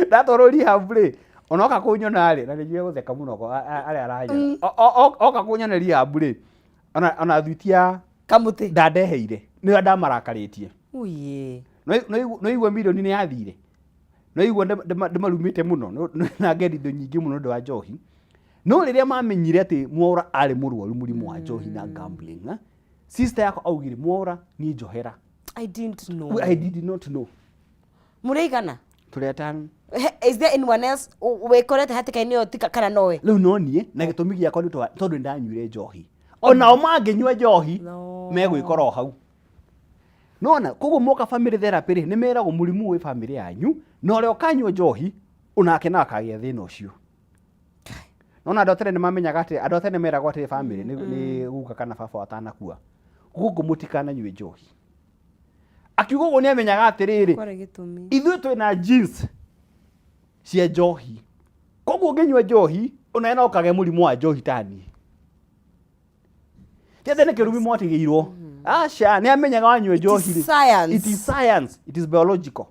ndatorori hambure onoka kunyona ri na nijue gutheka muno ko ari aranya oka kunyona ri hambure ona thuitia kamuti ndandeheire ni ndamarakaretie uye no igwa milioni ni yathire no igwa ndimarumite muno na ngedi ndo nyingi muno ndo wa njohi no riria mamenyire ati Mwaura ari murwaru murimu wa njohi na gambling sister yako augire Mwaura ni njohera I did not know Mureigana turetana Is there anyone else wekorete hatikaini yo tika kana nowe? Riu no nie na gitumi giakwa ni tondu ndanyuire njohi. Onao manginyua njohi megwikora hau. Nona koguo moka family therapy ni meragwo murimu wi family yanyu no ore okanyua njohi unake na akagia thina ucio. Nona andũ atere nĩ mamenyaga atĩ andũ atere nĩ meragwo atĩ family nĩ guka kana baba watanakua. Gugu mũtikananyue njohi. Akiuga ũguo nĩ amenyaga atĩrĩrĩ ithuĩ twĩna genes cia njohi. Koguo ũngĩnyua njohi unaena ukage mũrimũ wa njohi tani. Tiende nĩ kĩrumi mwatigĩirwo. Asha nĩ amenyaga wanyua njohi. It is science. It is science. It is biological.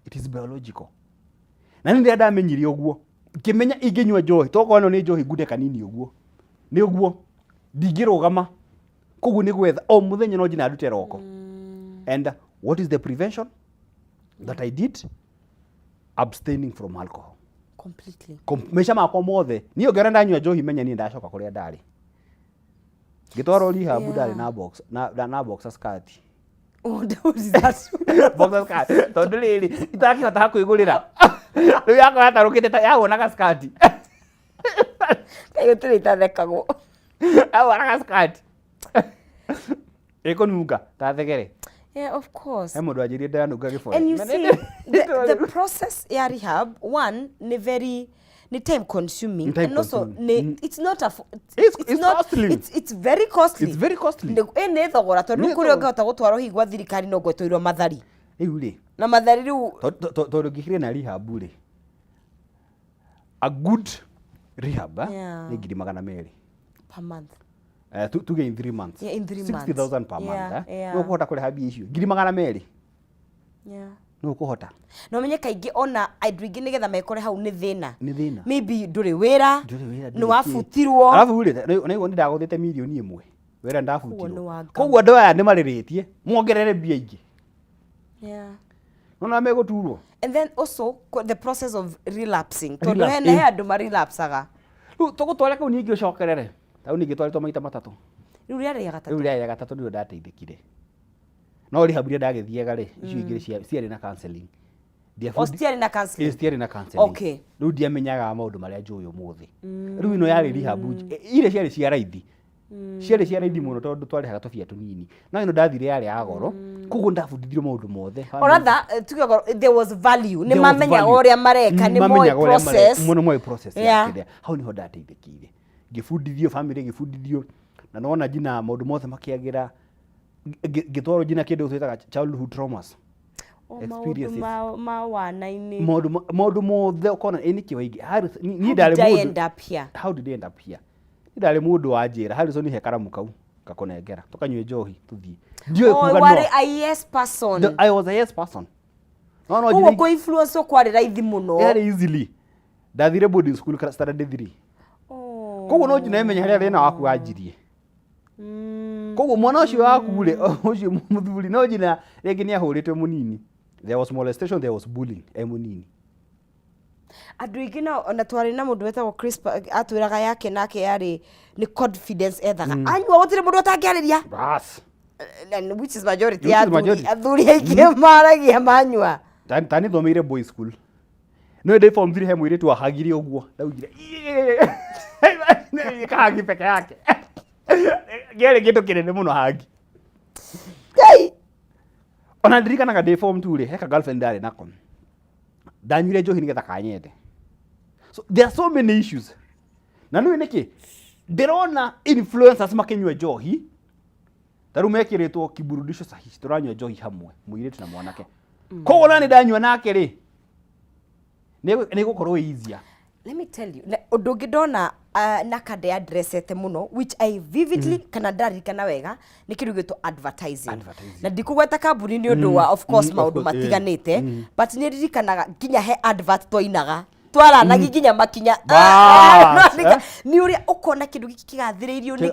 It is biological. Na nĩ ndamenyire ũguo. Kimenya ingĩnyua njohi toko no nĩ njohi ngude kanini ũguo. Nĩ ũguo ndingĩrũgama. Koguo nĩ gwetha o mũthenya no njina ndute roko. And what is the prevention that I did? Abstaining from alcohol. Completely. Maisha makwa mothe niĩ ũngĩona ndanyua njohi menya niĩ ndacoka kũrĩa ndarĩ. Gitwaro rehab ndari na box skirt. Oh, what is that? Box skirt. Tondu riri itakihota kwigurira. Riu yakwa yatarukite ta yawonaga skirt. Kayo tũrĩtathekagwo. Yawonaga skirt. Eko nunga tathegere. Yeah, of course. He mundu ajirie ndanunga giboi. And you see the process ya rehab one ni very time consuming and also it's not it's not costly. It's very costly. It's very costly. Ene thogora tondu kuri ongehota gutwaro higwa thirikari no gwetwirwo mathari. Riu ri. Na mathari riu tondu ngihire na rehab ri. A good rehab ni 200,000 per month. To gain 3 months. Yeah, in 3 months. 60,000 per month. No kuhota kure habi icio. 200,000. Yeah. No kuhota. No menye kaingi ona andũ ingĩ nigetha mekore hau nĩ thĩna. Nĩ thĩna. Maybe ndũrĩ wĩra. Nĩ wabutirwo. Alafu ule na ni ndaguthite milioni 1. Wĩra ndabutirwo. Koguo andũ aya nĩ marĩrĩtie muongerere mbia ingĩ. Yeah. Nona meguturwo. And then also the process of relapsing. Tondu he andũ marelapsaga. Riu tugutware kau ningi ucokerere. Tau ningi twaritwo maita 3. Riu rĩarĩ ya gatatũ. Riu rĩarĩ ya gatatũ ndio ndateithĩkire. No rehab ria ndagĩthiaga rĩ icio ingĩ ciarĩ na counseling. Stiarĩ na counseling. Stiarĩ na counseling. Okay. Riu ndiamenyaga maũndũ marĩa njũĩ ũmũthĩ. Riu ino yarĩ rehab ile ciarĩ cia raithi. Ciarĩ cia raithi mũno tondũ twarĩhaga tũbia tũnini. No ino ndathire yarĩ ya goro. Koguo ndabundithirio maũndũ mothe. Or rather there was value. Nĩ mamenyaga ũrĩa mareka nĩ moĩ process. Mũno moĩ process yake. Hau niho ndateithĩkire. Ngĩbundithio family ngĩbundithio na nona jina maũndũ mothe makĩagĩra. Gitwaro jina kĩndũ twĩtaga childhood traumas. Experiences. Ma wana-inĩ. Maũndũ mothe ũkona nĩ kĩwaingĩ. Niĩ ndarĩ mũndũ. How did I end up here? Niĩ ndarĩ mũndũ wa njĩra. Harrison he karamu kau gakonengera. Tukanyue njohi tuthii. Ndiyo kuga no. Oh, were a yes person. I was a yes person. No njiri. Ko influence kwarĩ raithi mũno. Very easily. Ndathire boarding school standard 3. Oh. Koguo no njina emenya harĩa thĩna waku wanjirie. Koguo mwana ũcio waku rĩ ũcio mũthuri no njina rĩngĩ nĩ ahũrĩtwe mũnini. There was molestation, there was bullying munini. Andũ aingĩ na twarĩ na mũndũ wetagwo Chris atwĩraga yake nake yarĩ nĩ confidence ethaga. Anyua gũtirĩ mũndũ atangĩarĩria. Bas. Which is majority ya athuri aingĩ maragia manyua. Tani thomeire boys school. No ndĩ form 3 he mũirĩtu wahagire ũguo. Ndaugire. Nĩ kahagi peke yake. Gere kĩndũ kĩnene mũno hagi. Kai. Ona ndirikanaga ndĩ form 2 rĩ heka girlfriend ndarĩ nako. Ndanyuire njohi nĩgetha kanyende. So there are so many issues. Na nĩ nĩkĩ ndĩrona influencers makĩnyua njohi. Taru mekĩrĩtwo kiburudisho sahihi tũranyua njohi hamwe mũirĩtu na mwanake. Koguo nani ndanyua nake rĩ nĩ gũkorwo easier. Let me tell you, ũndũ ũngĩ ndona nakande addressete mũno which I vividly kana ndarikana wega nĩ kĩndũ gĩtwo advertising. Na ndikũgweta kambuni nĩ ũndũ wa of course maũndũ matiganĩte but nĩ ririkanaga nginya he advert twainaga twaranagia nginya makinya nĩ ũrĩa ũkona kĩndũ gĩkĩ kĩgathĩrĩirio nĩ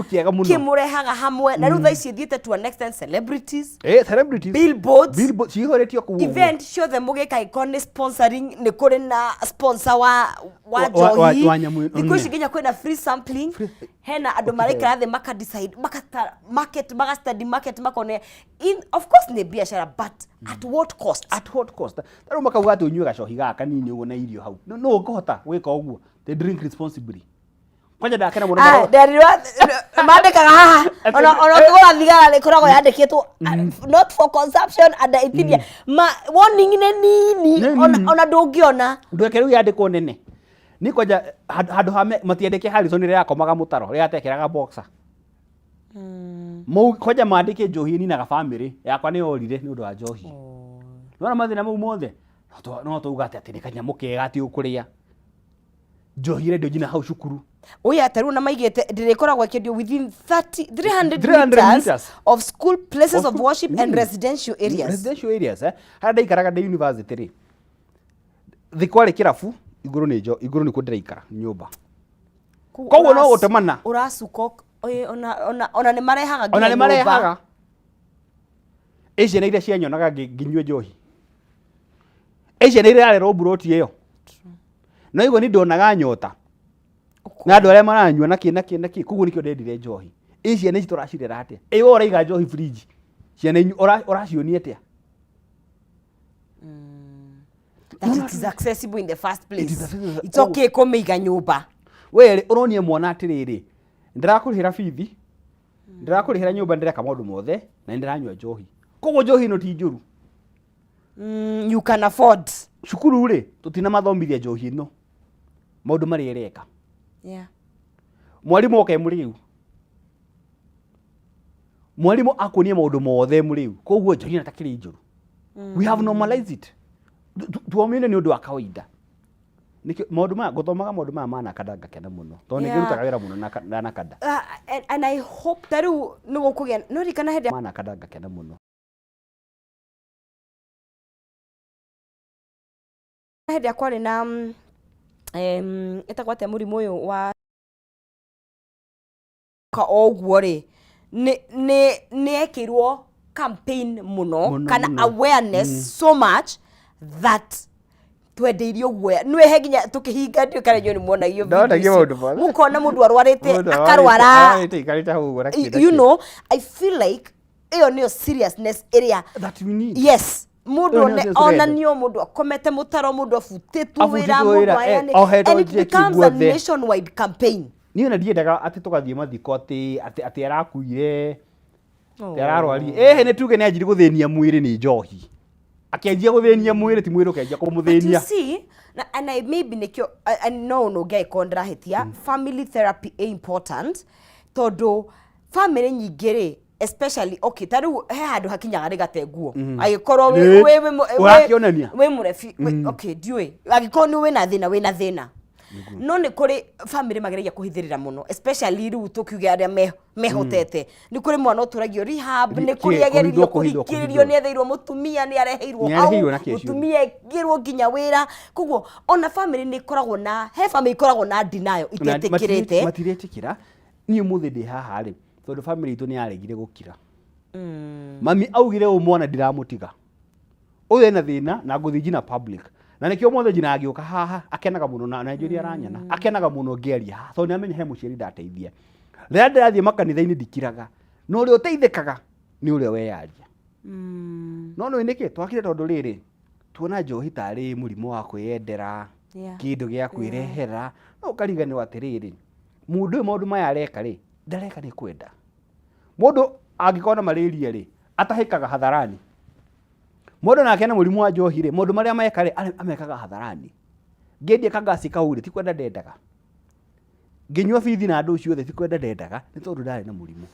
kĩega mũno kĩmũrehaga hamwe na rĩu thaa ici thiĩte to an extent celebrities billboards ciihũrĩtio kuo event ciothe mũgĩka ĩkorwo nĩ sponsoring nĩ kũrĩ na sponsor wa njohi thikũ ici nginya kwĩna free sampling hena andu maraikara the maka decide maka study market makone of course ne biashara but at what cost? At what cost? Taro makauga ati unywe gacohi gaka nini uguo na irio hau no ngihota gwika uguo they drink responsibly kwanja ndakena muno mandikaga haha ona kugura thigara ni koragwo yandikitwo not for consumption and itiria warning ne nini ona ndungiona ndweke riu yandikwo nene ni kwanja handu ha matiandike Harrison ria yakomaga mutaro ria atekeraga boxer kwanja mandike njohi ni na family yakwa ni orire ni undu wa njohi nona mathina mau mothe no tuuga ati ni kanyamu kega ati ukuria njohi redio jina hau cukuru oya taru na maigete ndirikoragwo ikendio within 300 meters of school places of worship and residential areas hada ikaraga de university ri thikwari kirafu iguru ni kundiraikara nyumba koguo no gutemana urasuko ona ni marehaga eciana iria cianyonaga nginywe njohi eciana iria arerwo buroti iyo no igwo ni ndonaga nyota na andu aria maranyua naki koguo nikio ndendire njohi eciana ici turacirera atia iwe uraiga njohi fridge ciana uracionia atia that it is accessible in the first place. It's okay kumiga nyumba. Wele uronie mwana atiriri. Ndirakurihira bithi. Ndirakurihira nyumba ndireka maundu mothe na ndiranywa njohi. Koguo njohi no ti njuru. You can afford. Cukuru ri tutina mathomithia njohi no. Maundu mari ereka. Yeah. Mwalimu oke muriu. Mwalimu akunie maundu mothe muriu. Koguo njohi natakiri njuru. We have normalized it. Tuomine ni undu wa kawaida nikio maundu ma guthomaga maundu ma mana kadanga kena muno to ni girutaga wira muno na kada and I hope that no gukugia no rikana hede mana kadanga kena muno hede akwari na etakwate muri moyo wa ka ogwo ri ni ekirwo campaign muno kana awareness so much that twendeirio gwe nwehe ginya tukihinga ndio kana joni muona hiyo video mukona mundu arwarite akarwara you know I feel like iyo niyo seriousness area that we need yes mundu ona niyo mundu akomete mutaro mundu afutitwo wira mundu ayane and it becomes a nationwide campaign niyo na ndiendaga ati tugathie mathiko ati arakuire yararwari ne tuge ni ajiri guthenia mwiri ni njohi akenjia guthenia mwiri ti mwiri ukenjia kumuthenia see and I maybe nikyo I know no guy kondrahitia family therapy is important todo family nyingere especially okay taru he handu hakinyaga rigatenguo agikorwo we murefi okay diwe agikorwo we na thina no ni kuri family mageregia kuhithirira muno especially riu tukiuge aria mehotete ni kuri mwana uturagio rehab ni kuri ageririo kuhikiririo ni etheirwo mutumia ni areheirwo mutumia girwo ginya wira koguo ona family ni koragwo na he family koragwo na denial itetikirite matiretikira ni umuthi ndi haha ri tondu family itu ni aregire gukira mami augire mwana ndiramutiga uyu ena thina na nguthijina public na nikio mothe jina agiuka haha akenaga muno na Nigeria aranyana akenaga muno ngeria to ni amenye he muciari ndateithia rĩa ndathie makanitha-ini ndikiraga no uri uteithikaga ni uri weyaria no niki twakire tondu riri tuona njohi tari murimo wa kwiyendera kindu gia kwirehera no ukariganirwo atiriri mundu maundu maya areka ri ndareka ni kwenda mundu angikona malaria ri atahikaga hadharani mundu nake na murimu wa njohi ri mundu maria meka ri amekaga hadharani ngendie kagasi kauri ti kwenda ndendaga nginywa bithi na andu ucio the ti kwenda ndendaga ni tondu ndari na murimu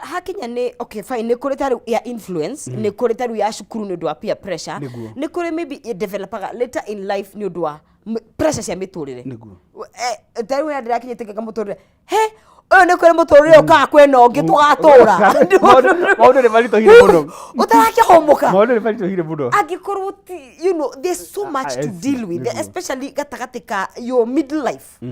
hakinya ni okay fine ni kuri taru ya influence ni kuri taru ya shukuru ni ndwa peer pressure ni kuri maybe developaga later in life ni ndwa pressure cia miturire taru ya ndirakinyite kega muturire he oyo ni kuri muturire uka kwena ongi tugatura maundu ni marito hire muno utarakihomuka maundu ni marito hire muno agikorwo you know there's so much to deal with especially gatagatika your middle life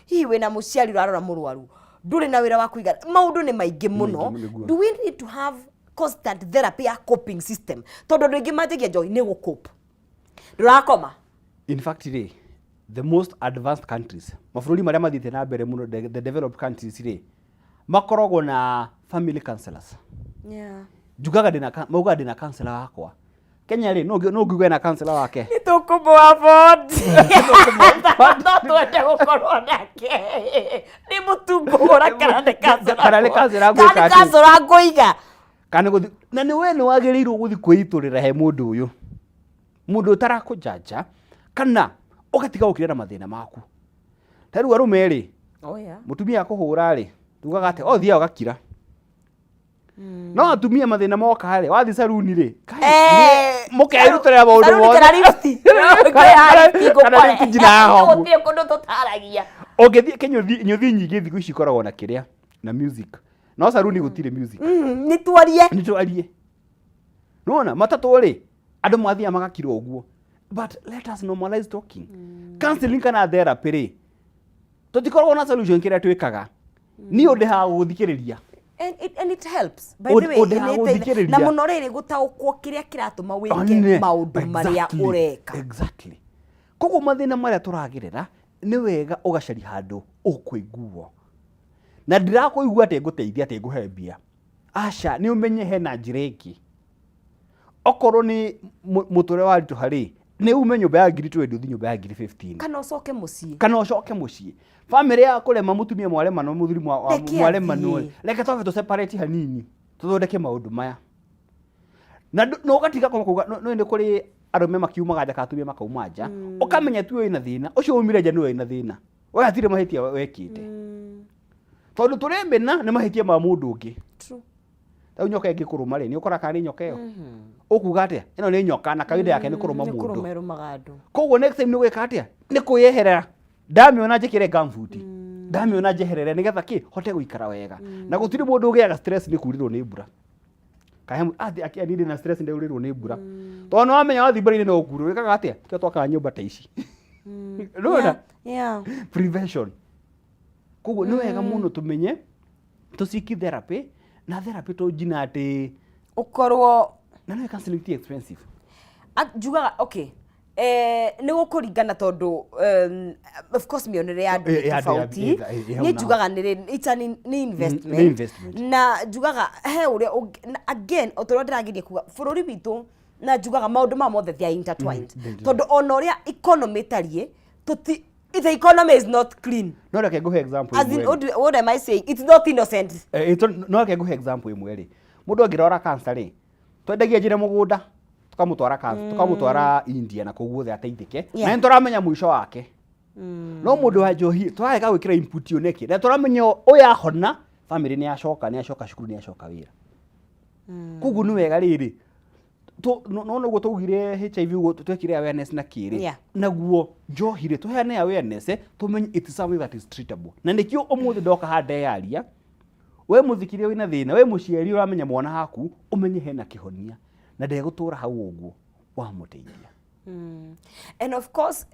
hihi wena muciari urarora murwaru nduri na wira wa kuiga maundu ni maingi muno do we need to have constant therapy ya coping system tondu ndingi majigia njohi ni gucope ndurakoma in fact ri the most advanced countries mabũrũri marĩa mathiĩte na mbere mũno the developed countries rĩ makoragwo na family counselors. Njugaga mauga ndĩna counselor wakwa. Kenya rĩ no ngigwe na counselor wake. Nĩ tũkũmũavoid. Twende gũkorwo nake. Nĩ mũtungũra kana nĩ counselor. Kana nĩ counselor gwĩka atĩ. Kana counselor ngũiga. Kana gũthi na nĩ we nĩ wagĩrĩirwo gũthi kwĩitũrĩra he mũndũ ũyũ. Mũndũ ũtarakũjanja kana ũgatiga gũkirĩra mathĩna maku. Ta rĩu arũme rĩ. Mũtumia akũhũra rĩ. Tugaga atĩ o thia ũgakira. No atumia mathĩna moka rĩ wathi saruni rĩ. Mũkerutĩra maũndũ mothe. Kana rĩtijina ho. Gũtirĩ kũndũ tũtaragia. Ũngĩthiĩ Kenya nyũthi nyingĩ thikũ ici ikoragwo na kĩrĩa na music. No saruni gũtirĩ music. Nĩ twarie. Nona matatũ rĩ andũ mathia magakirwo ũguo. But let us normalize talking. Counseling kana therapy rĩ. Tũtikoragwo na solution kĩrĩa twĩkaga. Ni ũndũ ha gũthikĩrĩria. And it helps. By the way, na mũno rĩrĩ gũtaũkwo kĩrĩa kĩratũma wĩke maũndũ marĩa ũreka. Exactly. Koguo mathĩna marĩa tũragerera nĩ wega ũgacari handũ ũkũiguo. Na ndirakũigua atĩ ngũteithia atĩ ngũhe mbia. Aca nĩ ũmenye hena njĩra ĩngĩ. Okorwo nĩ mũtũre wa ritũ harĩ nĩ ume nyũmba ya 20 uthi nyũmba ya 15. Kana ũcoke mũciĩ. Family ya kũrema mũtumia mwarema no mũthuri mwarema no. Reke twabe to separate hanini. Tũthondeke maũndũ maya. Na no gatiga kuga no nĩ kũrĩ arũme makiumaga nja katumia makauma nja. Ũkamenya tu wĩna thĩna. Ũcio umire nja nĩ wĩna thĩna. Wewe hatirĩ mahĩtia wekĩte. Tondũ tũrembena nĩ mahĩtia ma mũndũ ũngĩ. True. Tau nyoka ĩngĩkũrũma rĩ nĩ ũkora kana nyoka ĩyo. Ũkuga atĩa? Ĩno nĩ nyoka na kawaida yake nĩ kũrũma mũndũ. Koguo next time nĩ gwĩka atĩa? Nĩ kwĩyeherera. Ndamĩona njĩkĩre gambuti. Ndamĩona njeherere nĩgetha kĩ hote gũikara wega. Na gũtirĩ mũndũ ũgĩaga stress nĩ kurirwo nĩ mbura. Kahe akĩani ndĩ na stress nĩ ũrirwo nĩ mbura. Tondũ no amenya wathi mbura-inĩ no ũkurwo. Wĩkaga atĩa? Kĩo twakaga nyũmba ta ici. Yeah. Prevention. Koguo nĩ wega mũno tũmenye tũciki therapy na therapy to jina atĩ ũkorwo na no counseling ti expensive. Njugaga okay. Nĩ gũkũringana tondũ of course mĩonere ya andũ tofauti. Nĩ njugaga nĩ investment. Na njugaga he ũrĩa again ũtũrwo ndĩrageria kuga bũrũri witũ na njugaga maũndũ ma mothe they are intertwined. Tondũ ona ũrĩa economy tariĩ the economy is not clean. No reke nguhe example. As in what am I saying? It's not innocent. No reke nguhe example imwe rĩ. Mũndũ angĩrora cancer rĩ. Twendagia njĩra mũgũnda. Tukamũtwara India na koguo the ateithĩke. Na nĩ tũramenya mũico wake. No mũndũ wa njohi twareka gwĩkĩra input yo neke. Na tũramenya ũya hona family nĩ yacoka cukuru nĩ yacoka wĩra. Koguo nĩ wega rĩrĩ. No nĩguo tũgire HIV twekire awareness na kĩrĩ. Naguo njohi rĩ tũheane awareness tũmenye it is something that is treatable. Na nĩkĩo ũmũthĩ ndoka handa yaria. We mũthikirie wĩna thĩna, we mũciari ũramenya mwana haku, ũmenye hena kĩhonia. Na ndegũtũra hau ũguo wamũteithia. And of course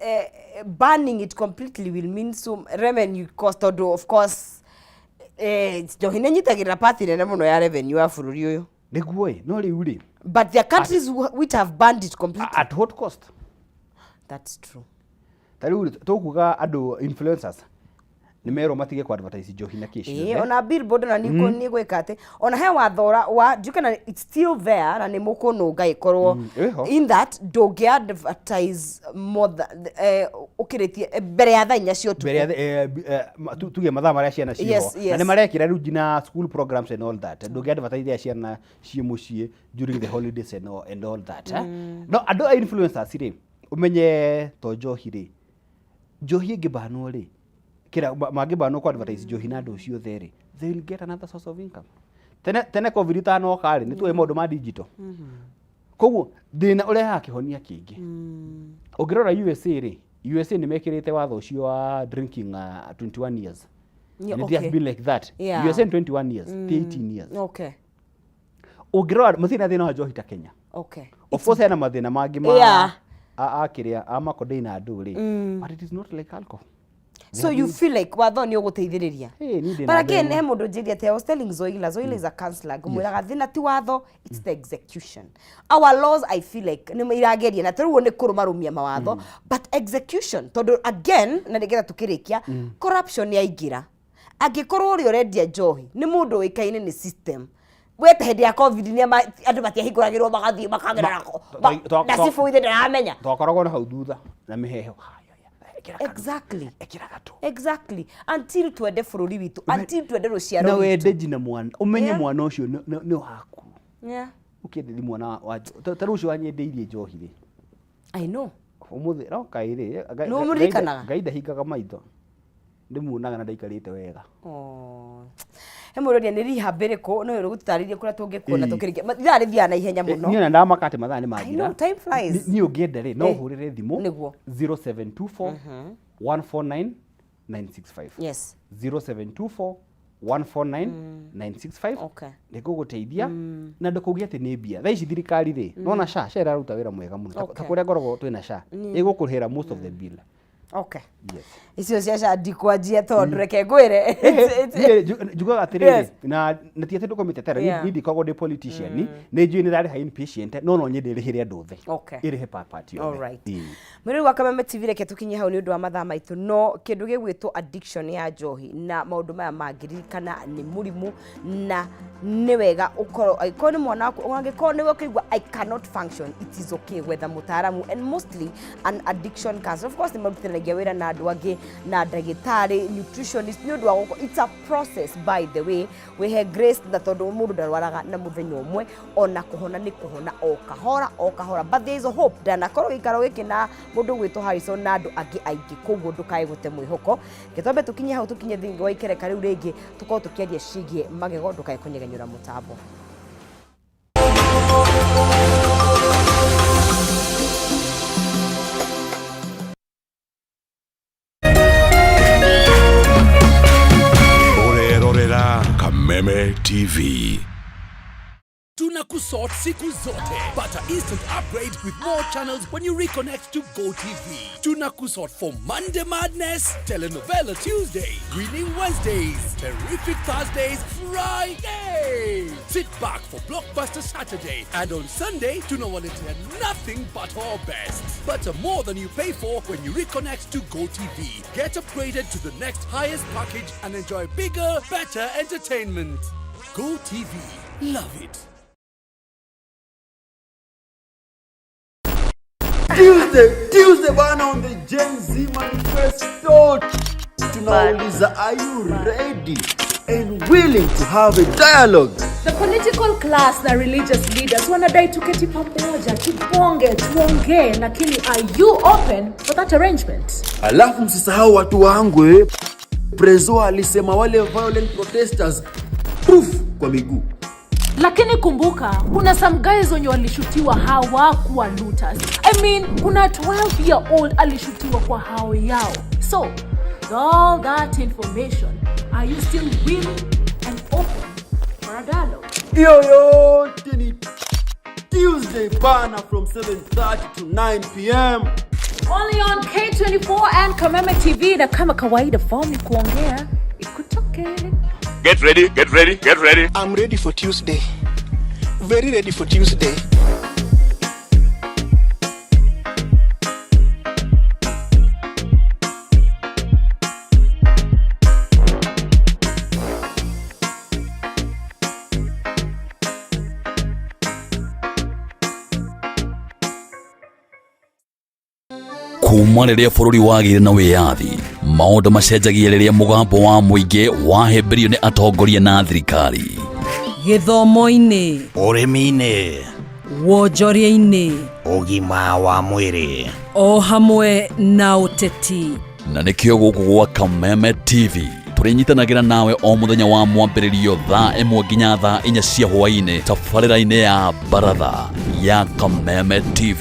banning it completely will mean some revenue cost of course njohi nĩ nyitagĩrĩra part nene mũno ya revenue ya bũrũri ũyũ. Nĩguo no rĩu rĩ. But there are countries which have banned it completely. At what cost? That's true. Tariu tũkuga andũ influencers nimero matige kwa advertise njohi na kishi. Ona billboard na niko ni gweka ate. Ona he wathora wa jukana it's still there na ni mũkũnũnga ikorwo in that doge advertise more ukiritie mbere ya thaa inya cio tu. Tuge mathaa marĩa ciana ciho. Na nĩ marekira rĩu jina school programs and all that. Doge advertise ciana ciĩ mũciĩ during the holidays and all that. No andũ influencers rĩ umenye to njohi rĩ. Njohi ĩngĩbanwo rĩ kira magibano kwa advertise njohi na andũ cio therĩ they will get another source of income. Tene covid tano kare nĩ tuwe maũndũ ma digital. Koguo thĩna ũrĩa hakĩhonia kĩingĩ. Ũngĩrora USA rĩ USA nĩ mekĩrĩte watho ũcio wa drinking 21 years. And it has been like that. USA 21 years, 18 years. Okay. Ũngĩrora mathĩna thĩna wa njohi ta Kenya. Okay. Of course hena mathĩna mangĩ ma akĩrĩa amakodei na andũ rĩ. But it is not like alcohol. So you feel like watho ni uguteithiriria. But again, he mundu njiria te I was telling Zoila is a counselor. Ngumwiraga thina ti watho, it's the execution. Our laws I feel like ni irageria na taruo ni kurumarumia mawatho, but execution tondu again na ndigera tukirikia corruption yaingira. Angikorwo uri urendia njohi ni mundu wikaine ni system. Wete hindi ya COVID ni andu matiahinguragirwo magathie makagera nako. Na sifu ithe ndaramenya. Twakoragwo na hau thutha na miheho. Exactly. Until twende bururi witu, until twende ruciaro witu. Na wende jina mwana, umenye mwana ucio ni waku. Yeah. Ukiendethi mwana wa taru ucio wanyendeirie njohi ri. I know. Umuthi no kairi. No murikanaga. Gaida hingaga maitho. Ndimunaga na ndaikarite wega. Hemorodia ni rehab bereko no gutaririe kuria tungikuona tukirikia thari thia na ihenya muno ni na makate mathani mathira. I know, time flies. Ni ungiende ri no hurire thimu 0724 149 965. Yes. 0724 149 965. Okay. Niguguteithia na ndukugia ati ni mbia. Thaa ici thirikari ri nona SHA iraruta wira mwega muno. Ta kuria ngorogo twina SHA igukurihira most of the bill. Okay. Yes. Icio cia SHA ndikwajia tondu reke ngwire. Jugaga atiriri na tiete ndukomitetera ni ndikagwo ndi politician ni njui ni rari ha inpatient no nyende rihire nduthe. Okay. Irihe papati yo. All right. Muriru wa Kameme TV reke tukinye hau ni undu wa mathaa maitu no kindu gigwitwo addiction ya njohi na maundu maya mangirikana ni murimu na ni wega ukoro aiko ni mwana waku ungangiko ni wakigwa I cannot function, it is okay whether mutaramu and mostly an addiction counselor. Of course ni marutithanagia wira na andu angi na ndagitari nutritionist ni undu wa it's a process by the way we have grace na tondu mundu ndarwaraga na muthenya umwe ona kuhona ni kuhona o kahora but there is a hope ndanakorwo gikaro giki na mundu gwitwo Harrison na andu angi aingi koguo ndukae gute mwihoko gitombe tukinye hau tukinye thingi wa ikereka riu ringi tukorwo tukiaria cigie magego ndukae kunyegenyura mutambo. Kameme TV. Tunakusort siku zote. Pata instant upgrade with more channels when you reconnect to GoTV. Tunakusort for Monday Madness, Telenovela Tuesday, Winning Wednesdays, Terrific Thursdays, Friday. Sit back for Blockbuster Saturday. And on Sunday, tunawaletea nothing but our best. Butter more than you pay for when you reconnect to GoTV. Get upgraded to the next highest package and enjoy bigger, better entertainment. GoTV. Love it. Tuesday bana on the Gen Z Manifesto. Tunauliza, are you ready and willing to have a dialogue? The political class na religious leaders wanadai tuketi pamoja, tubonge, tuongee, lakini are you open for that arrangement? Alafu msisahau watu wangu, Prezo alisema wale violent protesters proof kwa miguu. Lakini kumbuka, kuna some guys wenye walishutiwa hawakuwa looters. I mean, kuna 12-year-old alishutiwa kwa hao yao. So, with all that information, are you still willing and open for a dialogue? Yo, Tini. Tuesday bana from 7:30 to 9 p.m. Only on K24 and Kameme TV na kama kawaida form ni kuongea ikutoke. Get ready, get ready, get ready. I'm ready for Tuesday. Very ready for Tuesday. kuma riria bururi wagire na wiyathi maundu macenjagia riria mugambo wa muingi wahemberio ni atongoria na thirikari githomo-ini urimi-ini wonjoria-ini ugima wa mwiri o hamwe na uteti na nikio guku gwa Kameme TV turinyitanagira nawe o muthenya wa mwambiririo thaa 1 nginya thaa 4 cia hwaini tabarira-ini ya baratha ya Kameme TV.